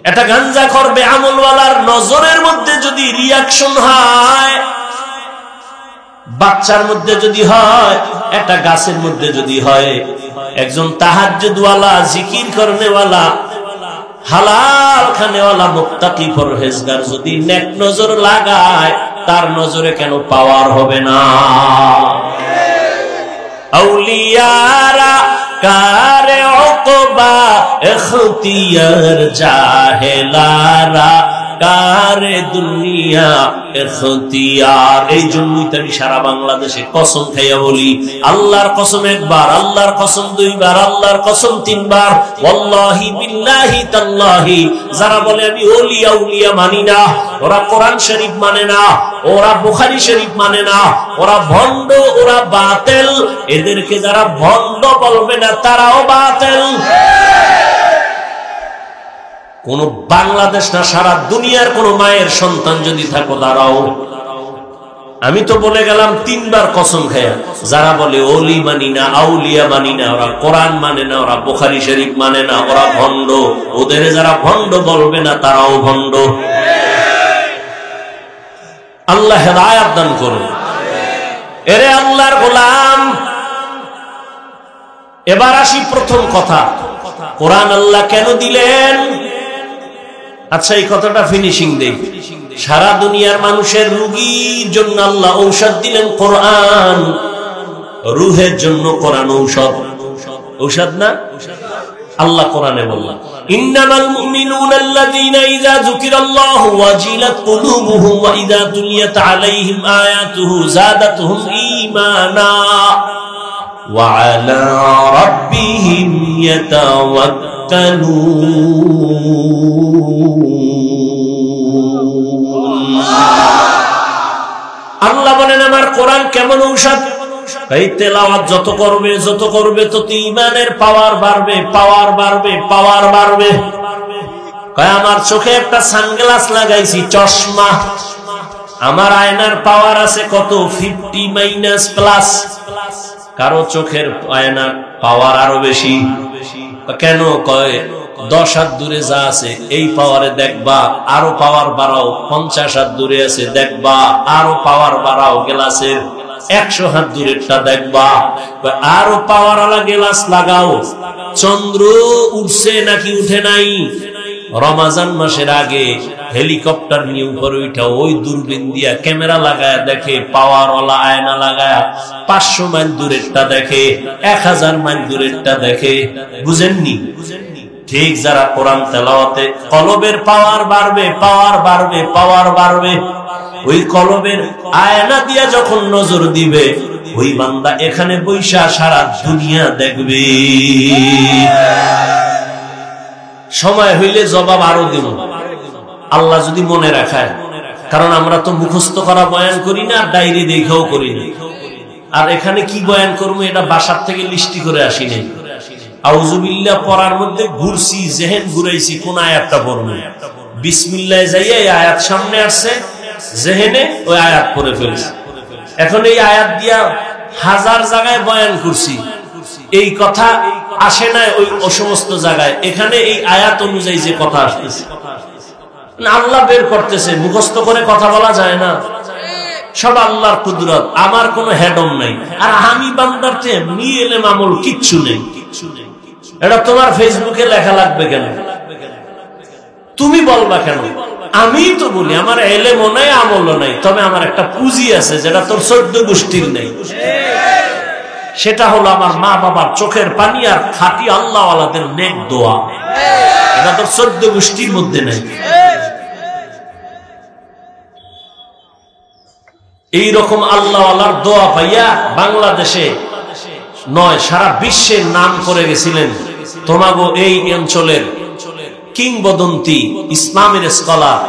একটা গাঞ্জা করবে আমলওয়ালার নজরের মধ্যে যদি রিয়াকশন হয়, বাচ্চার মধ্যে যদি হয়, একটা গাছের মধ্যে যদি হয়, একজন তাহাজ্জুদওয়ালা, জিকির করনেওয়ালা, হালাল খানেওয়ালা, মুত্তাকি পরহেজগার যদি নেক নজর লাগায়, তার নজরে কেন পাওয়ার হবে না? আউলিয়ারা কারে উকবা ইখতিয়ার, জাহেলারা কারে দুনিয়া ইখতিয়ার। এই জন্যই তো আমি সারা বাংলাদেশে কসম খাইয়া বলি, আল্লাহর কসম একবার, আল্লাহর কসম দুইবার, আল্লাহর কসম তিনবার, ওয়াল্লাহি বিল্লাহি তাল্লাহি। যারা বলে আমি ওলিয়া উলিয়া মানি না, ওরা কোরআন শরীফ মানে না, ওরা বুখারী শরীফ মানে না, ওরা ভণ্ড, ওরা বাতিল। এদেরকে যারা ভণ্ড বলবে না, তারাও বাতিল। কোন বাংলাদেশ না, সারা দুনিয়ার কোন মায়ের সন্তান যদি থাকো, দাঁড়াও। আমি তো বলে গেলাম 3 বার কসম খায়া, যারা বলে ওলি মানি না, আউলিয়া মানি না, ওরা কোরআন মানে না, ওরা বুখারী শরীফ মানে না, ওরা ভণ্ড। ওদের যারা ভণ্ড বলবে না, তারাও ভণ্ড। আল্লাহ হেদায়েত দান করুন। এরে আল্লাহর গোলাম, এবার আসি প্রথম কথা, কোরআন আল্লাহ কেন দিলেন? আচ্ছা, এই কথাটা ফিনিশিং দেই। সারা দুনিয়ার মানুষের রোগীর জন্য আল্লাহ ঔষধ দিলেন কোরআন। রুহের জন্য কোরআন ঔষধ। ঔষধ না? আল্লাহ কোরআনে বললেন, ইন্নামাল মুমিনুনা আল্লাযীনা ইযা যুকিরাল্লাহু ওয়াজিলাত কুলুবুহুম ওয়া ইযা তুলিয়াত আলাইহিম আয়াতুহু যাদাতুহুম ঈমানা ওয়া আলা রাব্বিহিম ইয়াতাওয়াক্কালুন। আল্লাহ বলেন, আমার কোরআন কেমন ঔষধ? এই তেলাওয়াত যত করবে তত ঈমানের পাওয়ার বাড়বে, পাওয়ার বাড়বে, পাওয়ার বাড়বে। কয় আমার চোখে একটা সানগ্লাস লাগাইছি, চশমা, আমার আয়নার পাওয়ার আছে কত 50 প্লাস, কারো চোখের আয়নার পাওয়ার আরো বেশি। কেন? কয় 10 হাত দূরে যা আছে এই পাওয়ারে দেখবা, আরো পাওয়ার বাড়াও। 50 হাত দূরে আছে দেখবা, আরো পাওয়ার বাড়াও। গ্লাসের 100 হাত দূরেরটা দেখবা, আরো পাওয়ার আলা গ্লাস লাগাও। চন্দ্র উঠছে নাকি উঠে নাই? রমাজান মাসের আগে হেলিকপ্টার নিয়ে উপরে উঠা ওই দূরবীন দিয়া ক্যামেরা লাগায় দেখে, পাওয়ার ওলা আয়না লাগায় 500 মাইল দূরেরটা দেখে, 1000 মাইল দূরেরটা দেখে। বুঝেননি? ঠিক যারা কোরআন তেলাওয়াতে কলবের পাওয়ার বাড়বে, পাওয়ার বাড়বে, পাওয়ার বাড়বে, ওই কলবের আয়না দিয়া যখন নজর দিবে, ওই বান্দা এখানে বৈশা সারা দুনিয়া দেখবে। সময় হইলে জবাব আরো দিব, আল্লাহ যদি মনে রাখায়। কারণ আমরা তো মুখস্থ করা বয়ান করি না, ডায়েরি দেখেও করি না। আর এখানে কি বয়ান করবো এটা বাসার থেকে লিস্টি করে আসি নাই। আউযুবিল্লাহ পড়ার মধ্যে ঘুরছি, জেহেন ঘুরাইছি, কোন আয়াতটা পড়বো। বিসমিল্লাহ যাইয়া এই আয়াত সামনে আসছে, জেহেনে ওই আয়াত পড়ে ফেলছি। এখন এই আয়াত দিয়া 1000 জায়গায় বয়ান করছি, এই কথা আসে না ওই সমস্ত জায়গায়। এখানে এই আয়াত অনুযায়ী যে কথা আসতেছে, আল্লাহ বের করতেছে। মুখস্থ করে কথা বলা যায় না, সব আল্লাহর কুদরত। আমার কোনো হেডম নাই, আর আমি বান্দার এমনি এলেম আমল কিচ্ছু নেই। এটা তোমার ফেসবুকে লেখা লাগবে কেন? তুমি বলবা কেন? আমি তো বলি আমার এলেমও নাই, আমলও নাই, তবে আমার একটা পুঁজি আছে যেটা তোর 14 গোষ্ঠীর নেই। সেটা হলো আমার মা বাবার চোখের পানি আর খাঁটি আল্লাহওয়ালাদের নেক দোয়া। এটা তোর 14 গোষ্ঠীর মধ্যে নেই। এইরকম আল্লাহওয়ালার দোয়া পাইয়া বাংলাদেশে নয় সারা বিশ্বের নাম করে গেছিলেন তোমাগো এই অঞ্চলের কিংবদন্তি ইসলামের স্কলার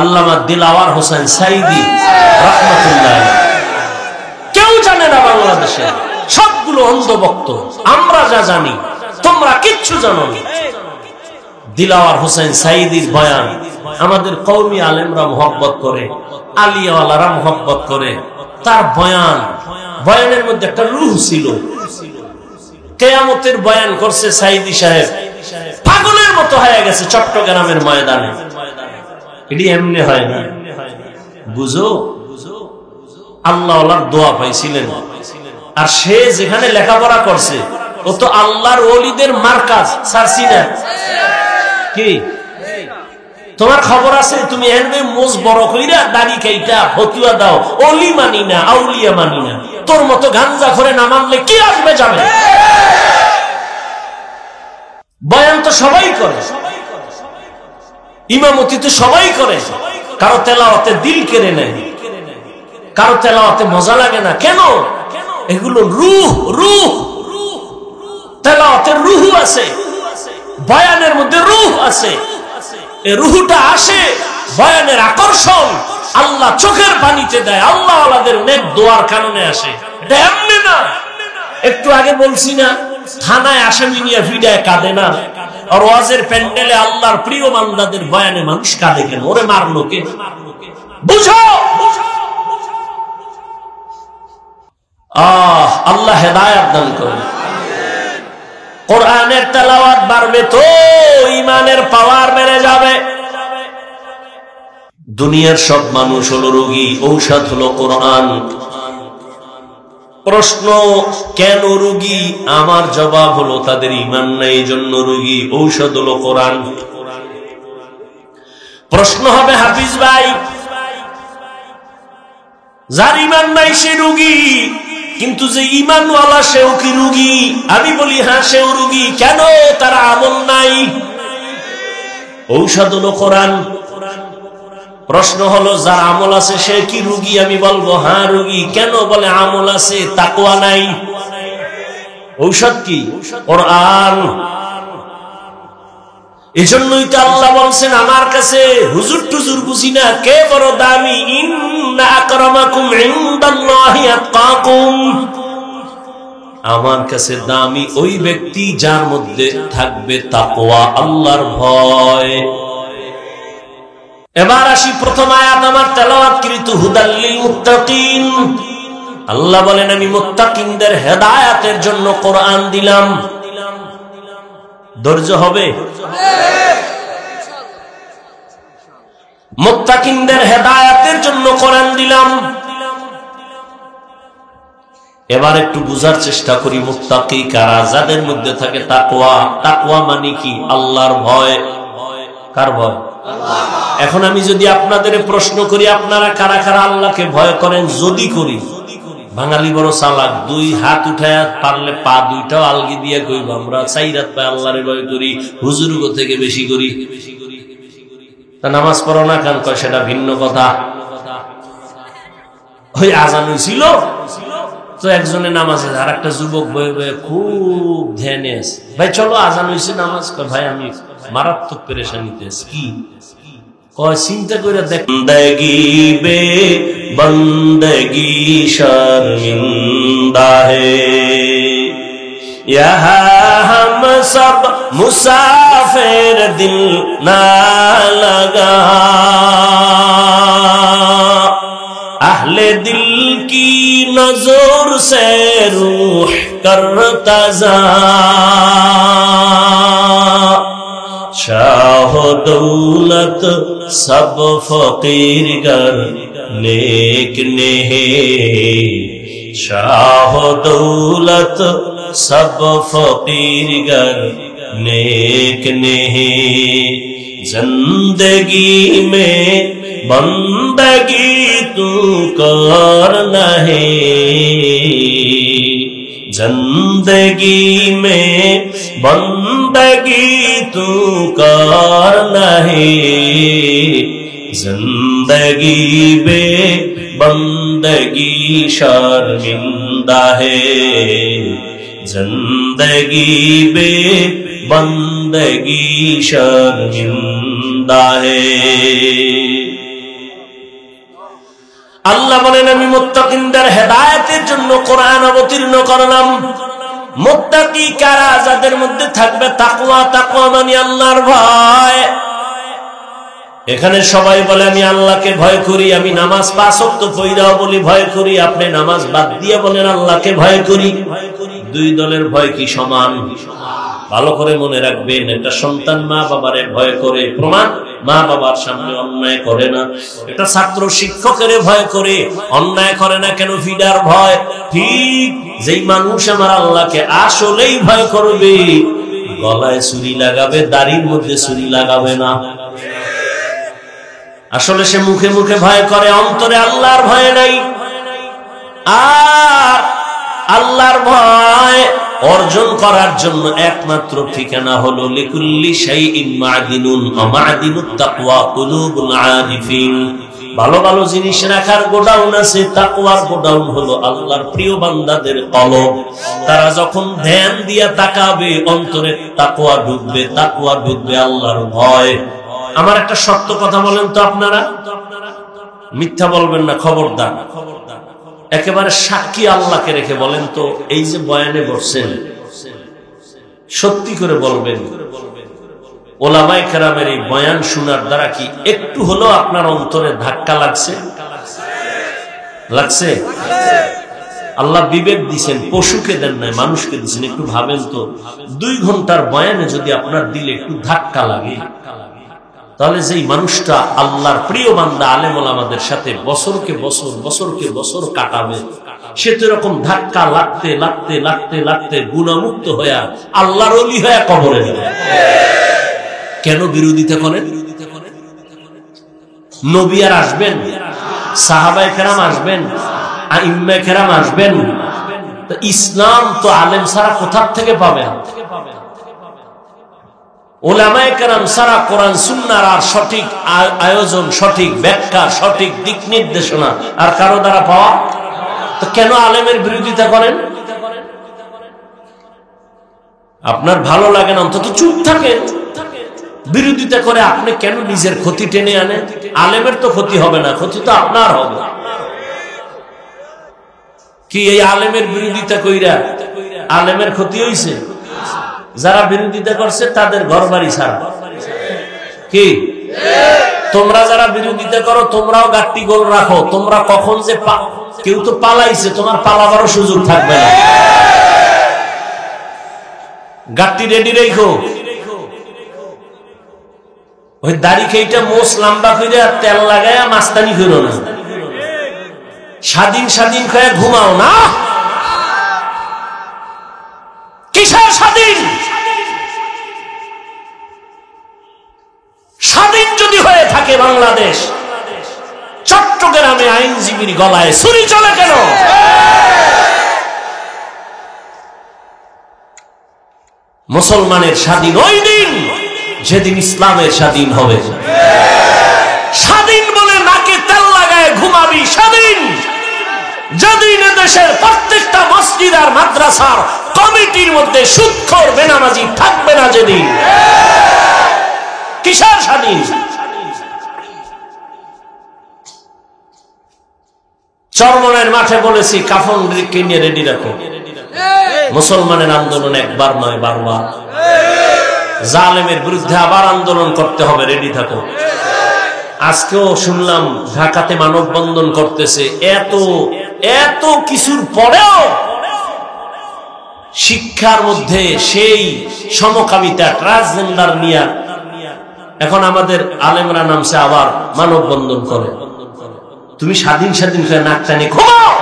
আল্লামা দিলাওয়ার হোসেন সাইদি রাহমাতুল্লাহ। কেউ জানে না বাংলাদেশে, সবগুলো অন্ধভক্ত। আমরা যা জানি তোমরা কিচ্ছু জানো না। দিলাওয়ার হোসেন সাইদির বয়ান আমাদের কওমি আলেমরা মুহাব্বত করে, আলিয়াওয়ালারা মুহাব্বত করে। তার বয়ানের মধ্যে একটা রূহ ছিল। কিয়ামতের বয়ান করছে সাইদি সাহেব, পাগলের মতো হয়ে গেছে চট্টগ্রামের ময়দানে। এটি এমনি হয় না, বুঝো। আল্লাহওয়ালার দোয়া পাইছিলেন। আর সে যেখানে লেখাপড়া করছে ও তো আল্লাহর ওলিদের মার্কাজ ছাড়ছি না কি? তোমার খবর আছে? তুমি এনে মোজ বড় কইরা দাড়ি কাইটা ফতুয়া দাও, ওলি মানি না, আউলিয়া মানি না। তোর মতো গাঞ্জা করে না মানলে কি আসবে যাবে? বয়ান তো সবাই করে, ইমামতি তো সবাই করে। কারো তেলাওয়াতে দিল কেড়ে নেয়, কারো তেলাওয়াতে মজা লাগে না। কেন? এগুলো রূহ। তেলাওয়াতে রূহ আছে, বয়ানের মধ্যে রূহ আছে। এই রূহটা আসে বয়ানের আকর্ষণ, আল্লাহ চোখের পানিতে দেয়, আল্লাহ আল্লাহদের নেক দোয়ার কারণে আসে। এটা এমনি না। একটু আগে বলছি না, থানায় আসামি নিয়ে ভিড়ায় কাঁদে না, আর ওয়াজের প্যান্ডেলে আল্লাহর প্রিয় বান্দাদের বয়ানে মানুষ কাঁদে কেন? ওরে মারলো কে? বুঝো। আল্লাহ হেদায়েত দান করুন। কোরআনের তেলাওয়াত বাড়বে তো ঈমানের পাওয়ার বেড়ে যাবে। দুনিয়ার সব মানুষ হলো রোগী, ঔষধ হলো কোরআন। প্রশ্ন, কেন রোগী? আমার জবাব হলো তাদের ঈমান নাই, এই জন্য রোগী। ঔষধ হলো কোরআন। প্রশ্ন হবে, হাফিজ ভাই, যার ঈমান নাই সে রোগী, কিন্তু যে ঈমানওয়ালা সেও কি রোগী? আমি বলি হ্যাঁ, সেও রোগী। কেন? তার আমল নাই। ঔষধ হলো কোরআন। প্রশ্ন হলো, যার আমল আছে সে কি রোগী? আমি বলবো হ্যাঁ রোগী। কেন? বলে আমল আছে, তাকওয়া নাই। ঔষধ কি? কোরআন। এজন্যই তো আল্লাহ বলছেন, আমার কাছে হুজুর টুজুর বুঝি না, কে বড় দামি? ইন্না আকরামাকুম ইনদাল্লাহি আতকাকুম। আমার কাছে দামি ওই ব্যক্তি যার মধ্যে থাকবে তাকওয়া, আল্লাহর ভয়। এবার আসি প্রথম আয়াত আমার তেলাওয়াতকৃত হুদাল লিল মুত্তাকিন। আল্লাহ বলেন আমি মুত্তাকিনদের হেদায়েতের জন্য কোরআন দিলাম। ধৈর্য হবে? মুত্তাকিনদের হেদায়েতের জন্য কোরআন দিলাম। এবার একটু বুঝার চেষ্টা করি মুত্তাকি কারা, যাদের মধ্যে থাকে তাকওয়া। তাকওয়া মানে কি? আল্লাহর ভয়। কার ভয়? এখন আমি যদি আপনাদের প্রশ্ন করি আপনারা কারা কারা আল্লাহকে ভয় করেন, যদি করি, বাঙালি বড় চালাক, দুই হাত উঠায় পারলে পা দুইটাও আলগি দিয়ে কইব আমরা 4 রাত পায় আল্লাহরে ভয় করি, হুজুরগো থেকে বেশি করি। তা নামাজ পড়ো না কেন? কয় সেটা ভিন্ন কথা। ওই আজান হইছিল তো একজনে নামাজে, আর একটা যুবক বয়ে বয়ে খুব ধ্যানে আছে, ভাই চলো আজান হইছে নামাজ। কয় ভাই আমি মারাত্মক পেরেশানিতে আছি। কি কয়? চিন্তা করে দেখ, বন্দগি বে বন্দগি শর্মিন্দা হে, ইহা হাম সব মুসাফির দিল না লগা, আহলে দিল की नजर से रूह करता जा, शाह दौलत सब फकीर गर नेक नेहे, शाह दौलत सब फकीर गर नेक नेहे, जिंदगी में बंदगी तू करना है, जिंदगी में बंदगी तू करना है, जिंदगी में बंदगी शर्मिंदा है, जिंदगी में बंदगी शर्मिंदा है। আল্লাহ বলেন আমি মুত্তাকিনদের হেদায়েতের জন্য কোরআন অবতীর্ণ করলাম। মুত্তাকি কারা? যাদের মধ্যে থাকবে তাকওয়া। তাকওয়া মানে আল্লাহর ভয়। এখানে সবাই বলে আমি আল্লাহকে ভয় করি, আমি নামাজ 5 ওয়াক্ত পড়াও বলি ভয় করি। আপনি নামাজ বাদ দিয়ে বলেন আল্লাহকে ভয় করি। দুই দলের ভয় কি সমান? ভালো করে মনে রাখবেন, একটা সন্তান মা বাবারে ভয় করে, প্রমাণ মা বাবার সামনে অন্যায় করে না। একটা ছাত্র শিক্ষকের ভয় করে, অন্যায় করে না কেন? ফিডার ভয়। ঠিক যেই মানুষ আমার আল্লাহকে আসলেই ভয় করবে, গলায় ছুরি লাগাবে, দাড়ির মধ্যে ছুরি লাগাবে না। আসলে সে মুখে মুখে ভয় করে, অন্তরে আল্লাহর ভয় নাই। আর আল্লাহর ভয় অর্জন করার জন্য একমাত্র ঠিকানা হলো লিকুল্লি শাইইন মা'দিনুন ওয়া মা'দিনুত তাকওয়া কুলুবুল আরিফিন। ভালো ভালো জিনিস রাখার গোডাউন আছে, তাকওয়ার গোডাউন হলো আল্লাহর প্রিয় বান্দাদের কলব। তারা যখন ধ্যান দিয়া তাকাবে, অন্তরে তাকওয়া ঢুকবে, তাকওয়া ঢুকবে আল্লাহর ভয়। আমার একটা সত্য কথা বলেন তো, আপনারা মিথ্যা বলবেন না, খবরদার। একেবারে সাক্ষী আল্লাহকে রেখে বলেন তো, এই যে বয়ানে বসছেন, সত্যি করে বলবেন ওলামায়ে কেরামের এই বয়ান শোনার দ্বারা কি একটু হলেও আপনার অন্তরে ধাক্কা লাগছে? লাগছে? আল্লাহ বিবেক দিছেন, পশুকে দেন নাই, মানুষকে দিছেন। একটু ভাবেন তো, 2 ঘন্টার বয়ানে যদি আপনার দিলে একটু ধাক্কা লাগে, তাহলে যেই মানুষটা আল্লাহর প্রিয় বান্দা আলেম ওলামাদের সাথে বছরকে বছর কাটাবে, সে তো এরকম ধাক্কা লাগতে লাগতে লাগতে লাগতে গুনাহমুক্ত হয়ে আল্লাহর ওলি হয়ে কবরে যাবে। কেন বিরোধিতা করেন? নবী আর আসবেন, সাহাবায়ে কেরাম আসবেন, আইম্মায়ে কেরাম আসবেন, তো ইসলাম তো আলেম ছাড়া কোথা থেকে পাবেন? ওলামায়ে কেরাম ছাড়া কোরআন সুন্নাহর আর সঠিক আয়োজন, সঠিক ব্যাখ্যা, সঠিক দিক নির্দেশনা আর কারো দ্বারা পাওয়া। তো কেন আলেমের বিরোধিতা করেন? আপনার ভালো লাগে না, অন্তত চুপ থাকেন। বিরোধিতা করে আপনি কেন নিজের ক্ষতি টেনে আনেন? আলেমের তো ক্ষতি হবে না, ক্ষতি তো আপনার হবে। কি এই আলেমের বিরোধিতা কইরা আলেমের ক্ষতি হইছে? যারা বিরোধিতা করছে তাদের ঘর বাড়ি ছাড়া কি তোমরা যারা বিরোধিতা করো তোমরাও গাট্টি গোল রাখো, তোমরা কখন যে কেউ তো পালাইছে, তোমার পালাবারও সুযোগ থাকবে না। গাট্টি রেডি রেখো। ওই দাড়ি খেইটা মোষ লম্বা করে আর তেল লাগায় মাস্তানি করো না। স্বাধীন স্বাধীন খেয়ে ঘুমাও না। কিসের স্বাধীন? স্বাধীন যদি হয়ে থাকে বাংলাদেশ, চট্টগ্রামে আইনজীবীর গলায় ছুরি চলে কেন? মুসলমানের স্বাধীন ওই দিন যেদিন ইসলামের স্বাধীন হবে। স্বাধীন বলে নাকে তেল লাগায় ঘুমাবি স্বাধীন যেদিন দেশের প্রত্যেকটা মসজিদ আর মাদ্রাসার কমিটির মধ্যে সুদখোর বেনামাজি থাকবে না যেদিন। কিসের স্বাধীন? চরমনের মাঠে বলেছি কাফন কিনে রেডি রাখো। মুসলমানের আন্দোলন একবার নয় বারবার। জালেমের বিরুদ্ধে আবার আন্দোলন করতে হবে, রেডি থাকো। আজকেও শুনলাম ঢাকাতে মানববন্ধন করতেছে। এত এত কিছুর পরেও শিক্ষার মধ্যে সেই সমকামিতা, ট্রান্সজেন্ডার নিয়ে এখন আমাদের আলেমরা নামছে আবার মানববন্ধন করে। তুমি স্বাধীন স্বাধীন হয়ে নাক টানি ঘুমাও।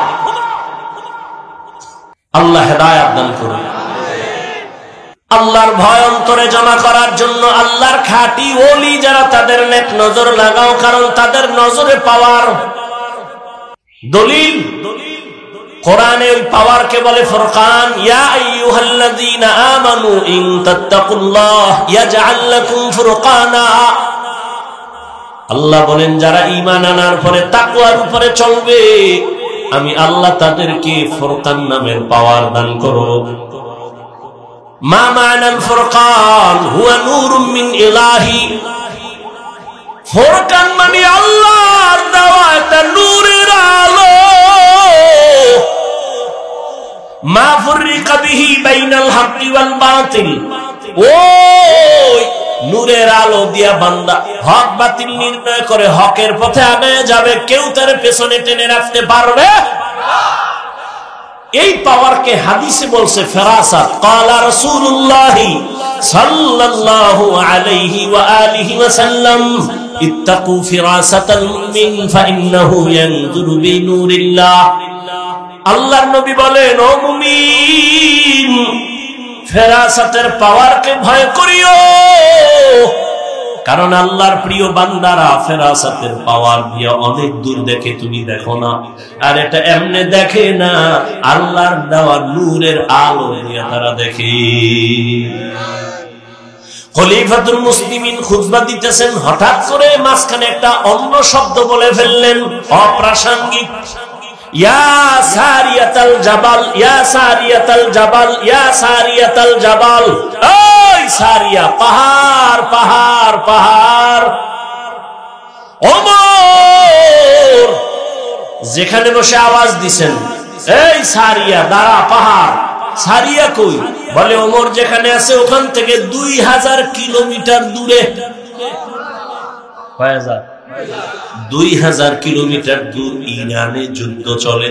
আল্লাহ হেদায়েত দান করুন। আল্লাহর ভয় অন্তরে জমা করার জন্য আল্লাহর খাঁটি ওলি যারা তাদের নেক নজর লাগাও, কারণ তাদের নজরে পাওয়ার দলিল কোরআনে ওই পাওয়ারকে বলে ফুরকান। ইয়া আইয়ুহাল্লাযীনা আমানু ইন তাত্তাকুল্লাহ ইয়াজআল লাকুম ফুরকানা। আল্লাহ বলেন যারা ঈমান আনার পরে তাকওয়ার উপরে চলবে আমি আল্লাহ তাদেরকে ফুরকান নামের পাওয়ার দান করব। মা মানাল ফুরকান হুয়া নূরুম মিন ইলাহি। ফুরকান মানে আল্লাহর দেওয়া একটা নূরের আলো। মা ফুররিকা বিহি বাইনাল হাক্কি ওয়াল বাতিল। ওই নূরের আলো দিয়া বান্দা হক বাতিল নির্ণয় করে হকের পথে আগায় যাবে, কেউ তার পেছনে টেনে রাখতে পারবে। এই পাওয়ারকে হাদিসে বলছে ফেরাসাত। ক্বালা রাসূলুল্লাহ সাল্লাল্লাহু আলাইহি ওয়া আলিহি ওয়াসাল্লাম ইত্তাকু ফিরাসাতাল মুমিন ফাইন্নাহু ইয়ানজুরু বিনুরিল্লাহ। আল্লাহর নবী বলেন, ও মুমিন ফেরাসাতের পাওয়ারকে ভয় করিও, কারণ আল্লাহর প্রিয় বান্দারা ফেরাসাতের পাওয়ার দিয়ে অনেক দূর দেখে, তুমি দেখো না। আর এটা এমনি দেখে না, আল্লাহর দেওয়া নূরের আলো দিয়ে তারা দেখে। খলিফাতুল মুসলিমিন খুতবা দিতেছেন, হঠাৎ করে মাঝখানে একটা অন্য শব্দ বলে ফেললেন, অপ্রাসঙ্গিক। ইয়া সারিয়াতাল জাবাল, ইয়া সারিয়াতাল জাবাল, ইয়া সারিয়াতাল জাবাল। ওই সারিয়া, পাহাড় পাহাড় পাহাড়। ওমর যেখানে বসে আওয়াজ দিছেন, এই সারিয়া দাঁড়া, পাহাড়। সারিয়া কই? বলে ওমর যেখানে আছে ওখান থেকে 2000 কিলোমিটার দূরে। 2000 কিলোমিটার দূর ইরানে যুদ্ধ চলে।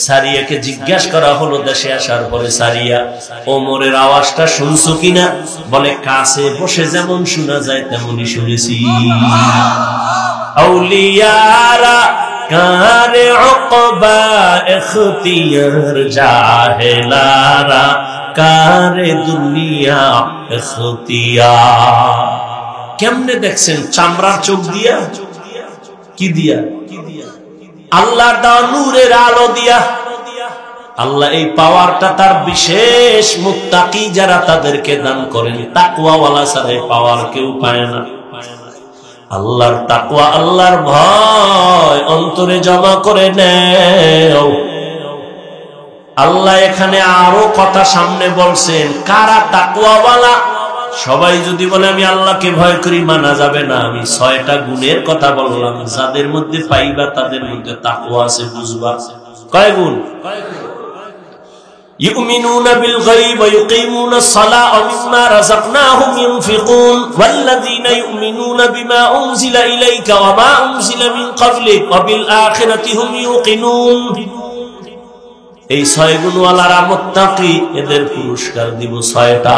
সারিয়াকে জিজ্ঞাসা করা হলো দেশে আসার পরে, সারিয়া ওমরের আওয়াজটা শুনছো কিনা? বলে কাছে বসে যেমন শোনা যায় তেমনই শুনেছি। আউলিয়ারা কারে উকবা ইখতিয়ার, জাহেলারা কারে দুনিয়া ইখতিয়ার। কেমনে দেখছেন? চামড়ার চোখ দিয়া, কি দিয়া? আল্লাহর দেওয়া নূরের আলো দিয়া। আল্লাহ এই পাওয়ারটা তার বিশেষ মুত্তাকি যারা তাদেরকে দান করেন। তাকওয়াওয়ালা ছাড়া এই পাওয়ার কেউ পায় না। আল্লাহর তাকওয়া, আল্লাহর ভয় অন্তরে জমা করে নেও। আল্লাহ এখানে আরো কথা সামনে বলছেন, কারা তাকওয়াওয়ালা। সবাই যদি বলে আমি আল্লাহকে ভয় করি, মানা যাবে না। আমি 6টা গুণের কথা বললাম, যাদের মধ্যে পাইবা তাদের মধ্যে তাকওয়া আছে, বুঝবা। কয় গুণ? يؤمنون بالغيب ويقيمون الصلاة ومما رزقناهم ينفقون والذين يؤمنون بما أنزل إليك وما أنزل من قبلك وبالآخرة هم يوقنون এই 6 গুণওয়ালারা মুত্তাকি এদের পুরস্কার দিব 6টা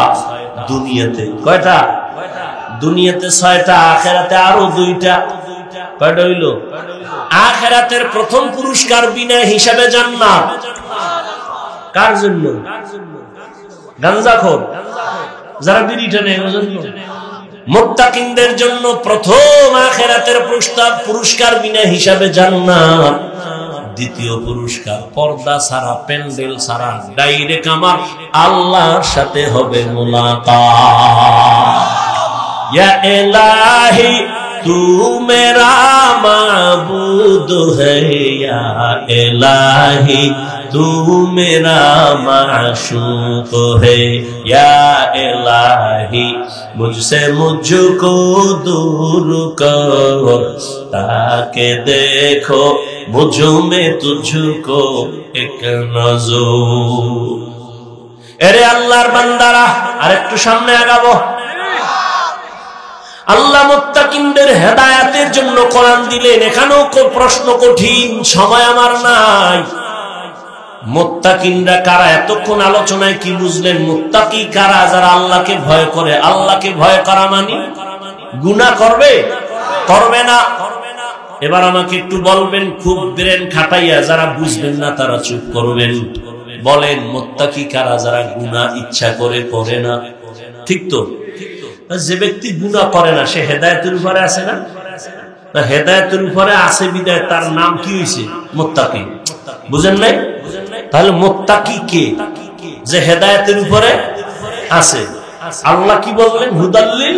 দুনিয়াতে কয়টা দুনিয়াতে 6টা আখিরাতে আরো 2টা কয়টা হইলো আখিরাতের প্রথম পুরস্কার বিনা হিসাবে জান্নাত কার জন্য গাঞ্জাখোর যারা বিড়ি টানে ওর জন্য মুত্তাকিনদের জন্য প্রথম আখিরাতের পুরস্কার বিনা হিসাবে জান্নাত দ্বিতীয় পুরস্কার পর্দা ছাড়া প্যান্ডেল ছাড়া ডাইরেক্ট আমার আল্লাহর সাথে হবে মুলাকাত ইয়া ইলাহি तू मेरा माबूद है या इलाही तू मेरा माशूक है या इलाही मुझसे मुझको दूर कर ताकि देखो मुझ में तुझको एक नजर এরে আল্লাহর বান্দারা আরেকটু সামনে আগাবো আল্লাহ মুত্তাকিনদের হেদায়েতের জন্য কোরআন দিলেন এখানেও প্রশ্ন কঠিন সময় আমার নাই মুত্তাকিনরা কারা এতক্ষণ আলোচনায় কি বুঝলেন মুত্তাকি কারা যারা আল্লাহকে ভয় করে আল্লাহকে ভয় করা মানে গুনাহ করবে করবে না এবার আমাকে একটু বলবেন খুব ব্রেন খাটাইয়া যারা বুঝবেন না তারা চুপ করবেন বলেন মুত্তাকি কারা যারা গুনাহ ইচ্ছা করে করে না ঠিক তো যে ব্যক্তি গুনাহ করে না সে হেদায়েতের উপরে আছে না হেদায়েতের উপরে আছে বিদায় তার নাম কি হইছে মুত্তাকি বুঝেন নাই তাহলে মুত্তাকি কে যে হেদায়েতের উপরে আছে আল্লাহ কি বললেন হুদাল্লিল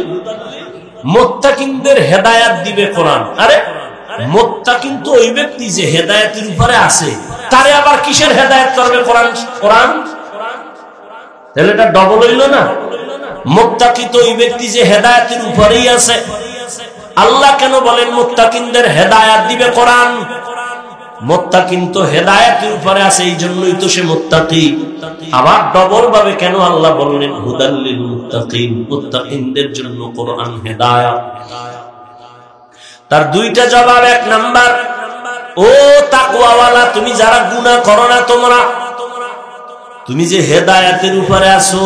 মুত্তাকিনদের হেদায়েত দিবে কোরআন আরে মুত্তাকিন তো ওই ব্যক্তি যে হেদায়েতের উপরে আছে তারে আবার কিসের হেদায়েত করবে কোরআন কোরআন তাহলে এটা ডবল হইল না মুত্তাকি তো ওই ব্যক্তি যে হেদায়েতের উপরেই আছে আল্লাহ কেন বলেন মুত্তাকিনদের হেদায়েত দিবে কোরআন মুত্তাকিন তো হেদায়েতের উপরে আছে এইজন্যই তো সে মুত্তাকি আবার ডবল ভাবে কেন আল্লাহ বললেন হুদাল্লিল মুত্তাকিন মুত্তাকিনদের জন্য কোরআন হেদায়েত তার দুইটা জবাব এক নাম্বার ও তাকওয়াওয়ালা তুমি যারা গুনাহ করো না তোমরা তুমি যে হেদায়েতের উপরে আছো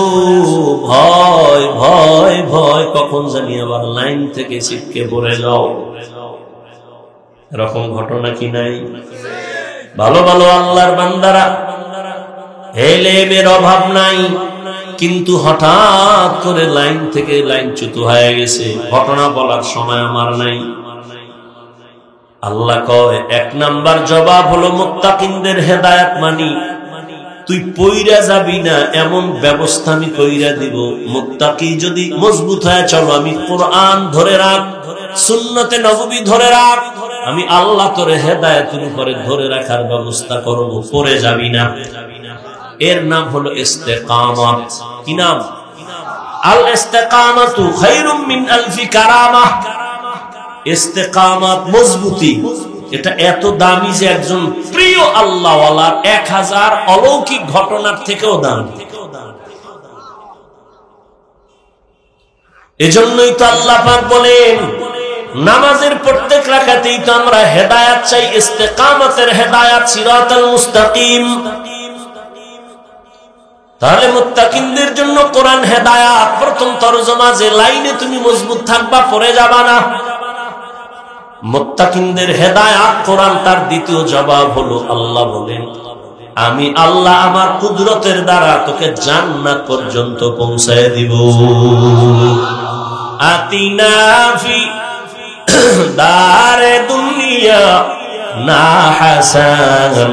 ভয় ভয় ভয় কখন জানি আবার লাইন থেকে ছিটকে পড়ে যাও এরকম ঘটনা কি নাই ভালো ভালো আল্লাহর বান্দারা এলেমের অভাব নাই কিন্তু হঠাৎ করে লাইন থেকে লাইনচ্যুত হয়ে গেছে ঘটনা বলার সময় আমার নাই আল্লাহ কয় এক নাম্বার জবাব হলো মুত্তাকিনদের হেদায়েত মানি তুই পয়রা যাবি না এমন ব্যবস্থা আমি কইরা দিব মুত্তাকি যদি মজবুত হয়ে চলো আমি কোরআন ধরে রাখ সুন্নতে নববী ধরে রাখ আমি আল্লাহ তোরে হেদায়েতের উপরে ধরে রাখার ব্যবস্থা করব পড়ে যাবি না এর নাম হলো ইস্তেকামত কি নাম আল ইস্তেকামাতু খায়রুম মিন আলফি কারামাহ ইস্তেকামত মজবুতি এটা এত দামি যে একজন প্রিয় আল্লাহওয়ালার 1000 অলৌকিক ঘটনার থেকেও দামি এজন্যই তো আল্লাহ পাক বলেন নামাজের প্রত্যেক রাকাতেই তো আমরা হেদায়েত চাই ইস্তেকামতের হেদায়েত সিরাতাল মুস্তাকিম তাহলে মুত্তাকিনদের জন্য কোরআন হেদায়েত প্রথম তরজমা যে লাইনে তুমি মজবুত থাকবা পড়ে যাবা না মুত্তাকিনদের হেদায়েত কোরআন তার দ্বিতীয় জবাব হলো আল্লাহ বলেন আমি আল্লাহ আমার কুদরতের দ্বারা তোকে জান্নাত পর্যন্ত পৌঁছায় দিব আতিনা ফি দারে দুনিয়া না হাসান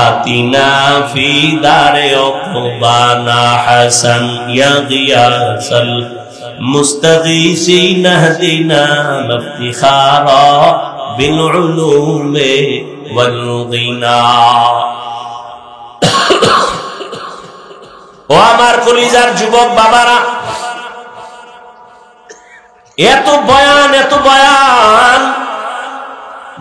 আতিনা ফি দারে উকবা না হাসান ইয়া গিয়াসাল মুস্তাগীসিন ইহদিনা ইফতিখারা বিল উলুমি ওয়াল গিনা ও আমার কলিজার যুবক বাবারা এত বয়ান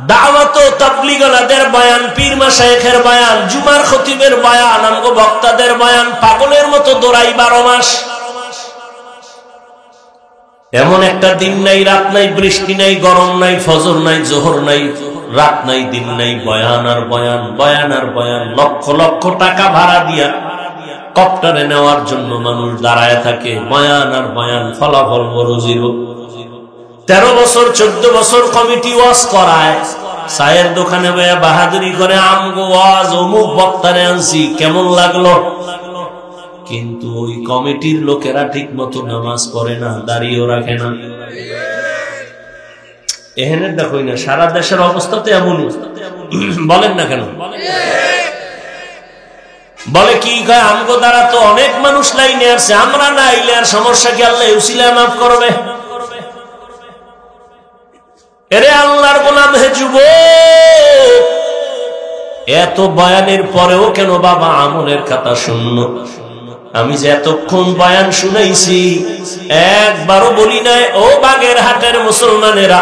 দাওয়াত তাবলীগওয়ালাদের বয়ান, পীর মাশায়েখের বয়ান, জুমার খতিবের বয়ান, আমগো বক্তাদের বয়ান, পাগলের মতো দৌড়াই 12 মাস। এমন একটা দিন নাই, রাত নাই, বৃষ্টি নাই, গরম নাই, ফজর নাই, জোহর নাই, রাত নাই, দিন নাই, বয়ান আর বয়ান, বয়ান আর বয়ান। লক্ষ লক্ষ টাকা ভাড়া দিয়া কপ্টারে নেওয়ার জন্য মানুষ দাঁড়ায় থাকে, বয়ান আর বয়ান, ফলাফল বড় জিরো। 13 বছর 14 বছর কমিটি ওয়াজ করায়, চায়ের দোকানে বয়া বাহাদুরি করে, আমগো ওয়াজ অমুক বক্তারে আনছি, কেমন লাগলো? কিন্তু ওই কমিটির লোকেরা ঠিক মতো নামাজ পড়ে না, দাঁড়িয়েও রাখে না। এখানে দেখোই না, সারা দেশের অবস্থাতে এমনই। বলেন না কেন? বলে কি কয়, আমগো দ্বারা তো অনেক মানুষ লাইনে আসছে, আমরা না আইলে আর সমস্যা কি, আল্লাহ উসিলা মাফ করবে। এরে আল্লাহর গোলাম হে যুবক, এত বয়ানের পরেও কেন বাবা আমলের কথা শূন্য? আমি যে এতক্ষণ বয়ান শুনাইছি, একবারও বলি নাই ও বাগেরহাটের মুসলমানেরা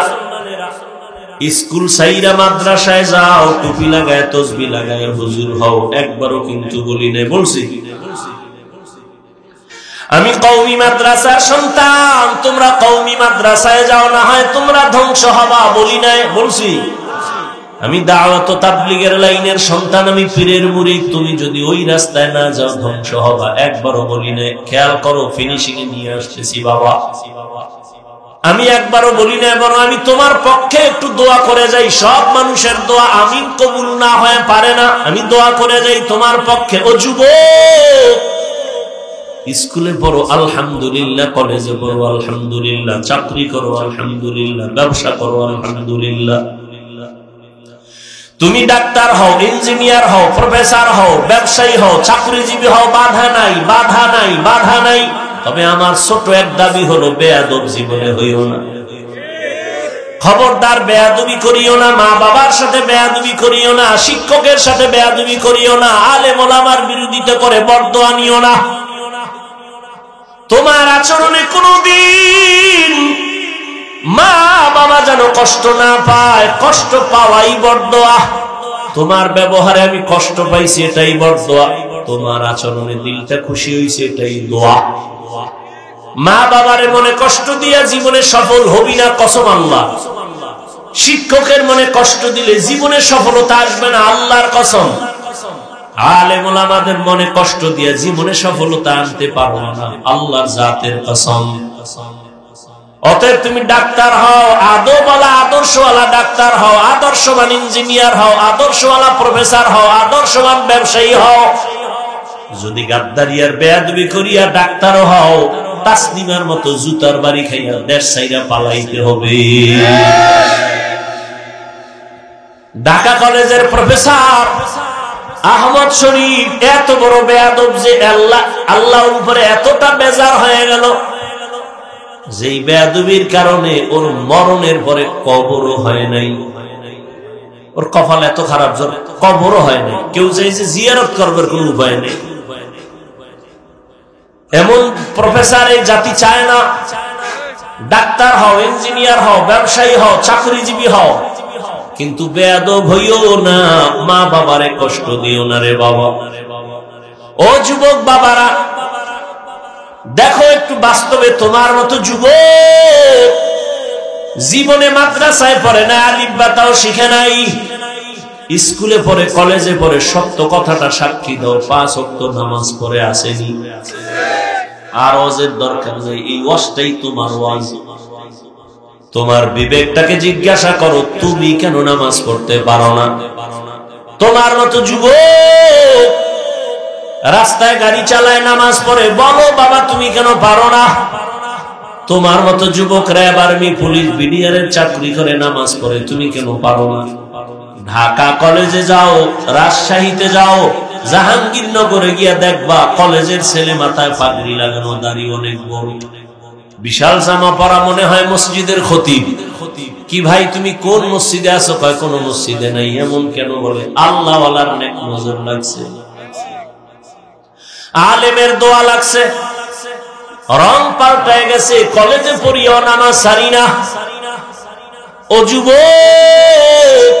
স্কুল সাইরা মাদ্রাসায় যাও, টুপি লাগায় তসবি লাগায় হুজুর হও, একবারও কিন্তু বলি নাই। বলছি আমি কওমি মাদ্রাসার সন্তান, তোমরা কওমি মাদ্রাসায় যাও, না হয় তোমরা ধ্বংস হবা, বলি নাই? বলছি আমি দাওয়াত ও তাবলীগের লাইনের সন্তান, আমি পীরের মুরিদ, তুমি যদি ওই রাস্তায় না যাও ধ্বংস হবা, একবারও বলি নাই। খেয়াল করো, ফিনিশিং এ নিয়ে আসতেছি বাবা। আমি একবারও বলি না, বরং আমি তোমার পক্ষে একটু দোয়া করে যাই। সব মানুষের দোয়া আমিন কবুল না হয়ে পারে না, আমি দোয়া করে যাই তোমার পক্ষে। ও যুবক, স্কুলে পড়ো আলহামদুলিল্লাহ, কলেজে পড়ো আলহামদুলিল্লাহ, চাকরি করো আলহামদুলিল্লাহ, ব্যবসা করো আলহামদুলিল্লাহ। তুমি ডাক্তার হও, ইঞ্জিনিয়ার হও, প্রফেসর হও, ব্যবসায়ী হও, চাকরিজীবী হও, বাধা নাই, বাধা নাই, বাধা নাই। তবে আমার ছোট এক দাবি হলো, বেয়াদব জীবনে হইও না। খবরদার বেয়াদবি করিও না, মা বাবার সাথে বেয়াদবি করিও না, শিক্ষকের সাথে বেয়াদবি করিও না, আলেম ওলামার বিরোধিতা করে বরদোয়া নিও না। তোমার আচরণে কোনদিন মা বাবা যেন কষ্ট না পায়, কষ্ট পাওয়াই বরদোয়া। তোমার ব্যবহারে আমি কষ্ট পাইছি, এটাই বরদোয়া। তোমার আচরণে দিলটা খুশি হইছে, এটাই দোয়া। মা বাবারে মনে কষ্ট দিয়া জীবনে সফল হবি না, কসম আল্লাহ। শিক্ষকের মনে কষ্ট দিলে জীবনে সফলতা আসবে না, আল্লাহর কসম। আলেম ওলামাদের মনে কষ্ট দিয়া জীবনে সফলতা আনতে পারো না, আল্লাহর জাতের কসম। অতএব তুমি ডাক্তার হও, আদবওয়ালা আদর্শওয়ালা ডাক্তার হও, আদর্শবান ইঞ্জিনিয়ার হও, আদর্শওয়ালা প্রফেসর হও, আদর্শবান ব্যবসায়ী হও। যদি গাদ্দারি আর বেয়াদবি করিয়া ডাক্তারও হও, তাসনিমার মতো জুতার বাড়ি খাইয়া দেশ ছাইরা পালাইতে হবে। ঢাকা কলেজের প্রফেসর আহমদ শরীফ এত বড় বেয়াদব যে আল্লাহর উপরে এতটা বেজার হয়ে গেল, যেই বেয়াদবির কারণে ওর মরণের পরে কবরও হয় নাই। ওর কপাল এত খারাপ, কবরও হয় নাই। কেউ চাইছে জিয়ারত করবার কোন উপায় নেই। এমন প্রফেসর এই জাতি চায় না। ডাক্তার হও, ইঞ্জিনিয়ার হও, ব্যবসায়ী হও, চাকরিজীবী হও, কিন্তু বেয়াদব হইও না, মা বাবারে কষ্ট দিও না রে বাবা। ও যুবক বাবারা, দেখো একটু বাস্তবে, তোমার মতো যুবক জীবনে মাদ্রাসায় পড়ে না, আলিফ বা তাও শিখে নাই, স্কুলে পড়ে, কলেজে পড়ে, সত্য কথাটা সাক্ষী দাও, 5 ওয়াক্ত নামাজ পড়ে আসেনি। আর ওয়াজের দরকার নেই, এই ওয়াজটাই তোমার ওয়াজ। তোমার বিবেকটাকে জিজ্ঞাসা করো, তুমি কেন নামাজ পড়তে পারো না? তোমার মতো যুবক রাস্তায় গাড়ি চালায়, নামাজ পড়ে, বলো বাবা তুমি কেন পারো না? তোমার মতো যুবক র্যাব, আর্মি, পুলিশ, বিডিআরের চাকরি করে নামাজ পড়ে, তুমি কেন পারো না? ঢাকা কলেজে যাও, রাজশাহীতে যাও, জাহাঙ্গীরনগরে গিয়া দেখবা কলেজের ছেলে মাথায় পাগড়ি লাগানো, দাড়ি অনেক বড়, বিশাল জামা পরা, মনে হয় মসজিদের খতিব। কি ভাই তুমি কোন মসজিদে আছো? কয় কোন মসজিদে নাই। এমন কেন? বলে আল্লাহ ওয়ালার নেক নজর লাগছে, আলেমের দোয়া লাগছে, রং পাল্টায় গেছে, কলেজে পড়িও নামাজ সারি না। ও যুবক,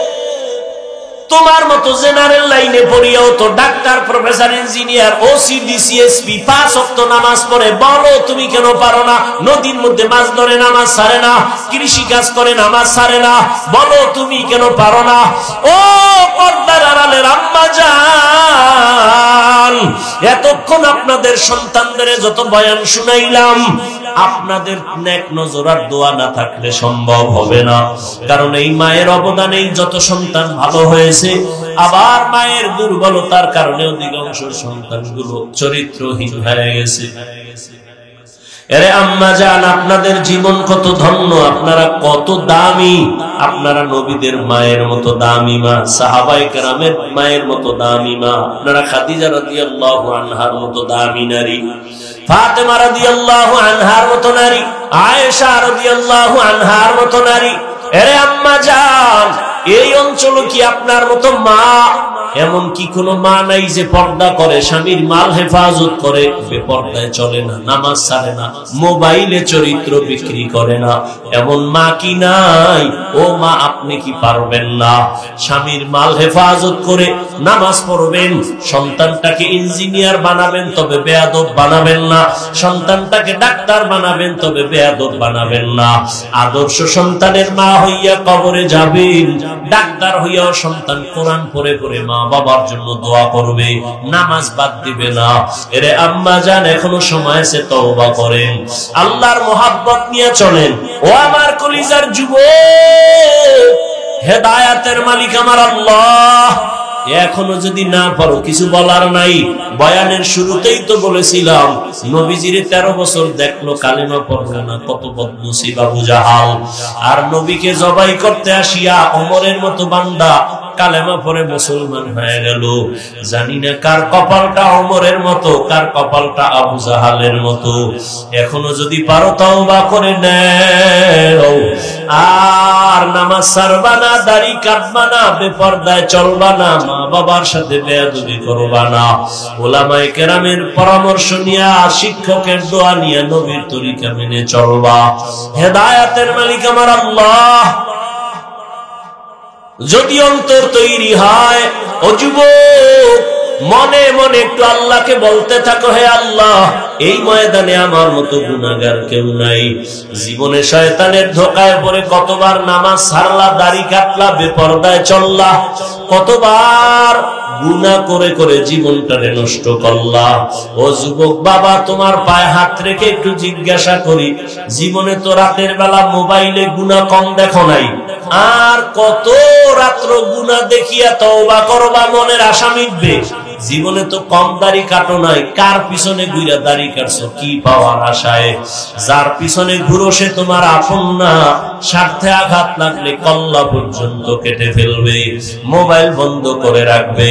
তোমার মতো জেনারেল লাইনে পড়িয়াও তো doctor, professor, engineer, OC, DC SP 5 ওয়াক্ত নামাজ পড়ে। বলো তুমি কেন পারো না? নদীর মধ্যে মাছ ধরে নামাজ ছাড়ে না, কৃষি কাজ করে নামাজ ছাড়ে না, বলো তুমি কেন পারো না? ও পর্দার আড়ালের আম্মা জান, এতক্ষণ আপনাদের সন্তানদের যত বয়ান শুনাইলাম, আপনাদের নেক নজর আর দোয়া না থাকলে সম্ভব হবে না। কারণ এই মায়ের অবদানেই যত সন্তান ভালো হয়েছে, আবার মায়ের দুর্বলতার কারণে অধিকাংশ সন্তানগুলো চরিত্রহীন হয়ে গেছে। এরে আম্মা জান, আপনাদের জীবন কত ধন্য, আপনারা কত দামি। আপনারা নবীদের মায়ের মতো দামি মা, সাহাবায়ে কেরামের মায়ের মতো দামি মা, আপনারা খাদিজা রাদিয়াল্লাহু আনহার মতো দামি নারী, ফাতেমা রাদিয়াল্লাহু আনহার মতো নারী, আয়েশা রাদিয়াল্লাহু আনহার মতো নারী। এরে আম্মা জান, এই অঞ্চল কি আপনার মতো মা? এমন কি কোনো মা নাই যে পর্দা করে, স্বামীর মাল হেফাজত করে, বেপর্দায় চলে না, নামাজ ছাড়ে না, মোবাইলে চরিত্র বিক্রি করে না? এমন মা কি নাই? ও মা, আপনি কি পারবেন না? স্বামীর মাল হেফাজত করে নামাজ পড়বেন, সন্তানটাকে ইঞ্জিনিয়ার বানাবেন, তবে বেয়াদব বানাবেন না। সন্তানটাকে ডাক্তার বানাবেন, তবে বেয়াদব বানাবেন না। আদর্শ সন্তানের মা হইয়া কবরে যাবেন, ডাক্তার হইয়াও সন্তান কোরআন পড়ে পড়ে মা বাবার জন্য দোয়া করবে, নামাজ বাদ দিবে না। এরে আম্মা জান, এখনো সময় আছে, তওবা করেন, আল্লাহর মোহাব্বত নিয়ে চলেন। ও আমার কলিজার যুবক, হেদায়েতের মালিক আমার আল্লাহ। এখনো যদি না পারো, কিছু বলার নাই। বয়ানের শুরুতেই তো বলেছিলাম, নবীজির 13 বছর দেখলো, কালেমা পড়লো না, কত বদনসিব আবু জাহাল। আর নবীকে জবাই করতে আসিয়া ওমরের মতো বান্দা কালেমা পড়ে মুসলমান হয়ে গেল। জানি না কার কপালটা ওমরের মতো, কার কপালটা আবু জাহালের মতো। এখনো যদি পারো তওবা করে নাও, আর নামাজ ছাড়বা না, দাড়ি কাটবা না, বেপরদায় চলবা না, মা বাবার সাথে বেয়াদবি করবা না। উলামায়ে কেরামের পরামর্শ নিয়ে, শিক্ষকের দোয়া নিয়ে নবীর তরিকা মেনে চলবা। হেদায়েতের মালিক আমার আল্লাহ। যদি অন্তর তৈরি হয়, ও যুবক, মনে মনে একটু আল্লাহকে বলতে থাকো, হে আল্লাহ, এই ময়দানে আমার মতো গুনাহগার কেউ নাই। জীবনে শয়তানের ধোকায় পড়ে কতবার নামাজ ছাড়লা, দাড়ি কাটলা, বেপরদায় চললা, কতবার গুনাহ করে করে জীবনটারে নষ্ট করলা। ও যুবক বাবা, তোমার পায়ে হাত রেখে একটু জিজ্ঞাসা করি, জীবনে তো রাতের বেলা মোবাইলে গুনাহ কম দেখো নাই? আর কত রাত্র গুনাহ দেখিয়া তওবা করবা, মনের আশা মিটবে? জীবনে তো কম দাড়ি কাটো নাই, কার পিছনে ঘুরে দাড়ি কাটছো কি পাওয়ার আশায়? যার পিছনে ঘুরো সে তোমার আপন না, স্বার্থে আঘাত লাগলে কল্লা পর্যন্ত কেটে ফেলবে, মোবাইল বন্ধ করে রাখবে।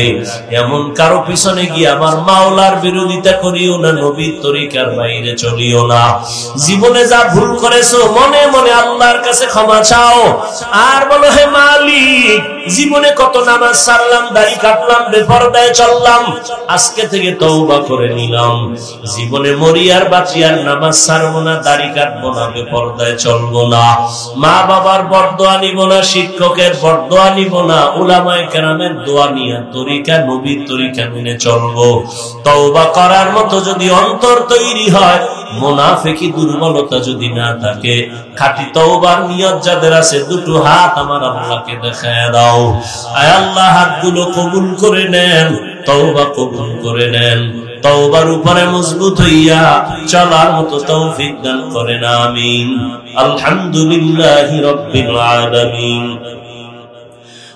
এমন কারো পিছনে গিয়ে আমার মাওলার বিরোধিতা করিও না, নবীর তরিকার বাইরে চলিও না। জীবনে যা ভুল করেছো, মনে মনে আল্লাহর কাছে ক্ষমা চাও, আর বলো, হে মালিক, জীবনে কত নামাজ ছাড়লাম, দাড়ি কাটলাম, বেপরদায় চললাম, আজকে থেকে তওবা করে নিলাম। জীবনে মরি আর বাঁচি আর নামাজ ছাড়বো না, দাড়ি কাটবো না, বেপরদায় চলবো না। মা বাবার বরদোয়া নিব না, শিক্ষকের বরদোয়া নিব না, উলামায়ে কেরামের দোয়া নিয়ে তরিকা, নবীর তরিকা মেনে চলবো। তওবা করার মতো যদি অন্তর তৈরি হয়, মুনাফিকি দুর্বলতা যদি না থাকে, খাঁটি তওবার নিয়ত যাদের আছে, দুটো হাত আমার আল্লাহকে দেখায় দাও। আয় আল্লাহ, হাতগুলো কবুল করে নেন, তওবা কবুল করে নেন, তওবার উপরে মজবুত হইয়া চলার মতো তৌফিক দান করেন, আমিন। আলহামদুলিল্লাহি রাব্বিল আলামিন।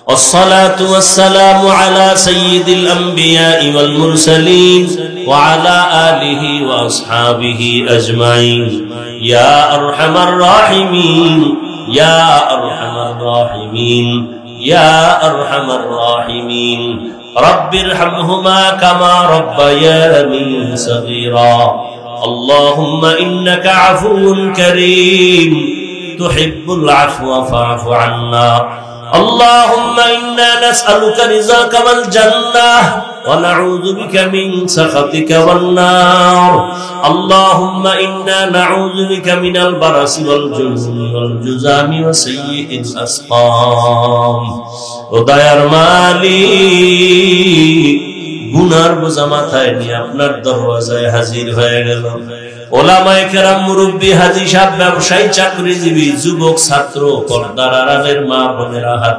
والصلاة والسلام على سيد الأنبياء والمرسلين وعلى آله وأصحابه أجمعين يا أرحم الراحمين يا أرحم الراحمين يا أرحم الراحمين رب ارحمهما كما ربياني صغيرا اللهم إنك عفو كريم تحب العفو فاعف عنا اللهم إنا نسألك رضاك والجنة ونعوذ بك من سخطك والنار اللهم إنا نعوذ بك من البرص والجنون والجذام وسيء الأسقام দয়ার মালিক গুনার বোঝা মাথায় নিয়ে আপনার দরওয়াজায় হাজির হয়ে গেল ওলামায়ে কেরাম মুরব্বি হাজী সাহেব ব্যবসায়ী চাকরিজীবী যুবক ছাত্র পর্দার আড়ালের মা বোনেরা হাত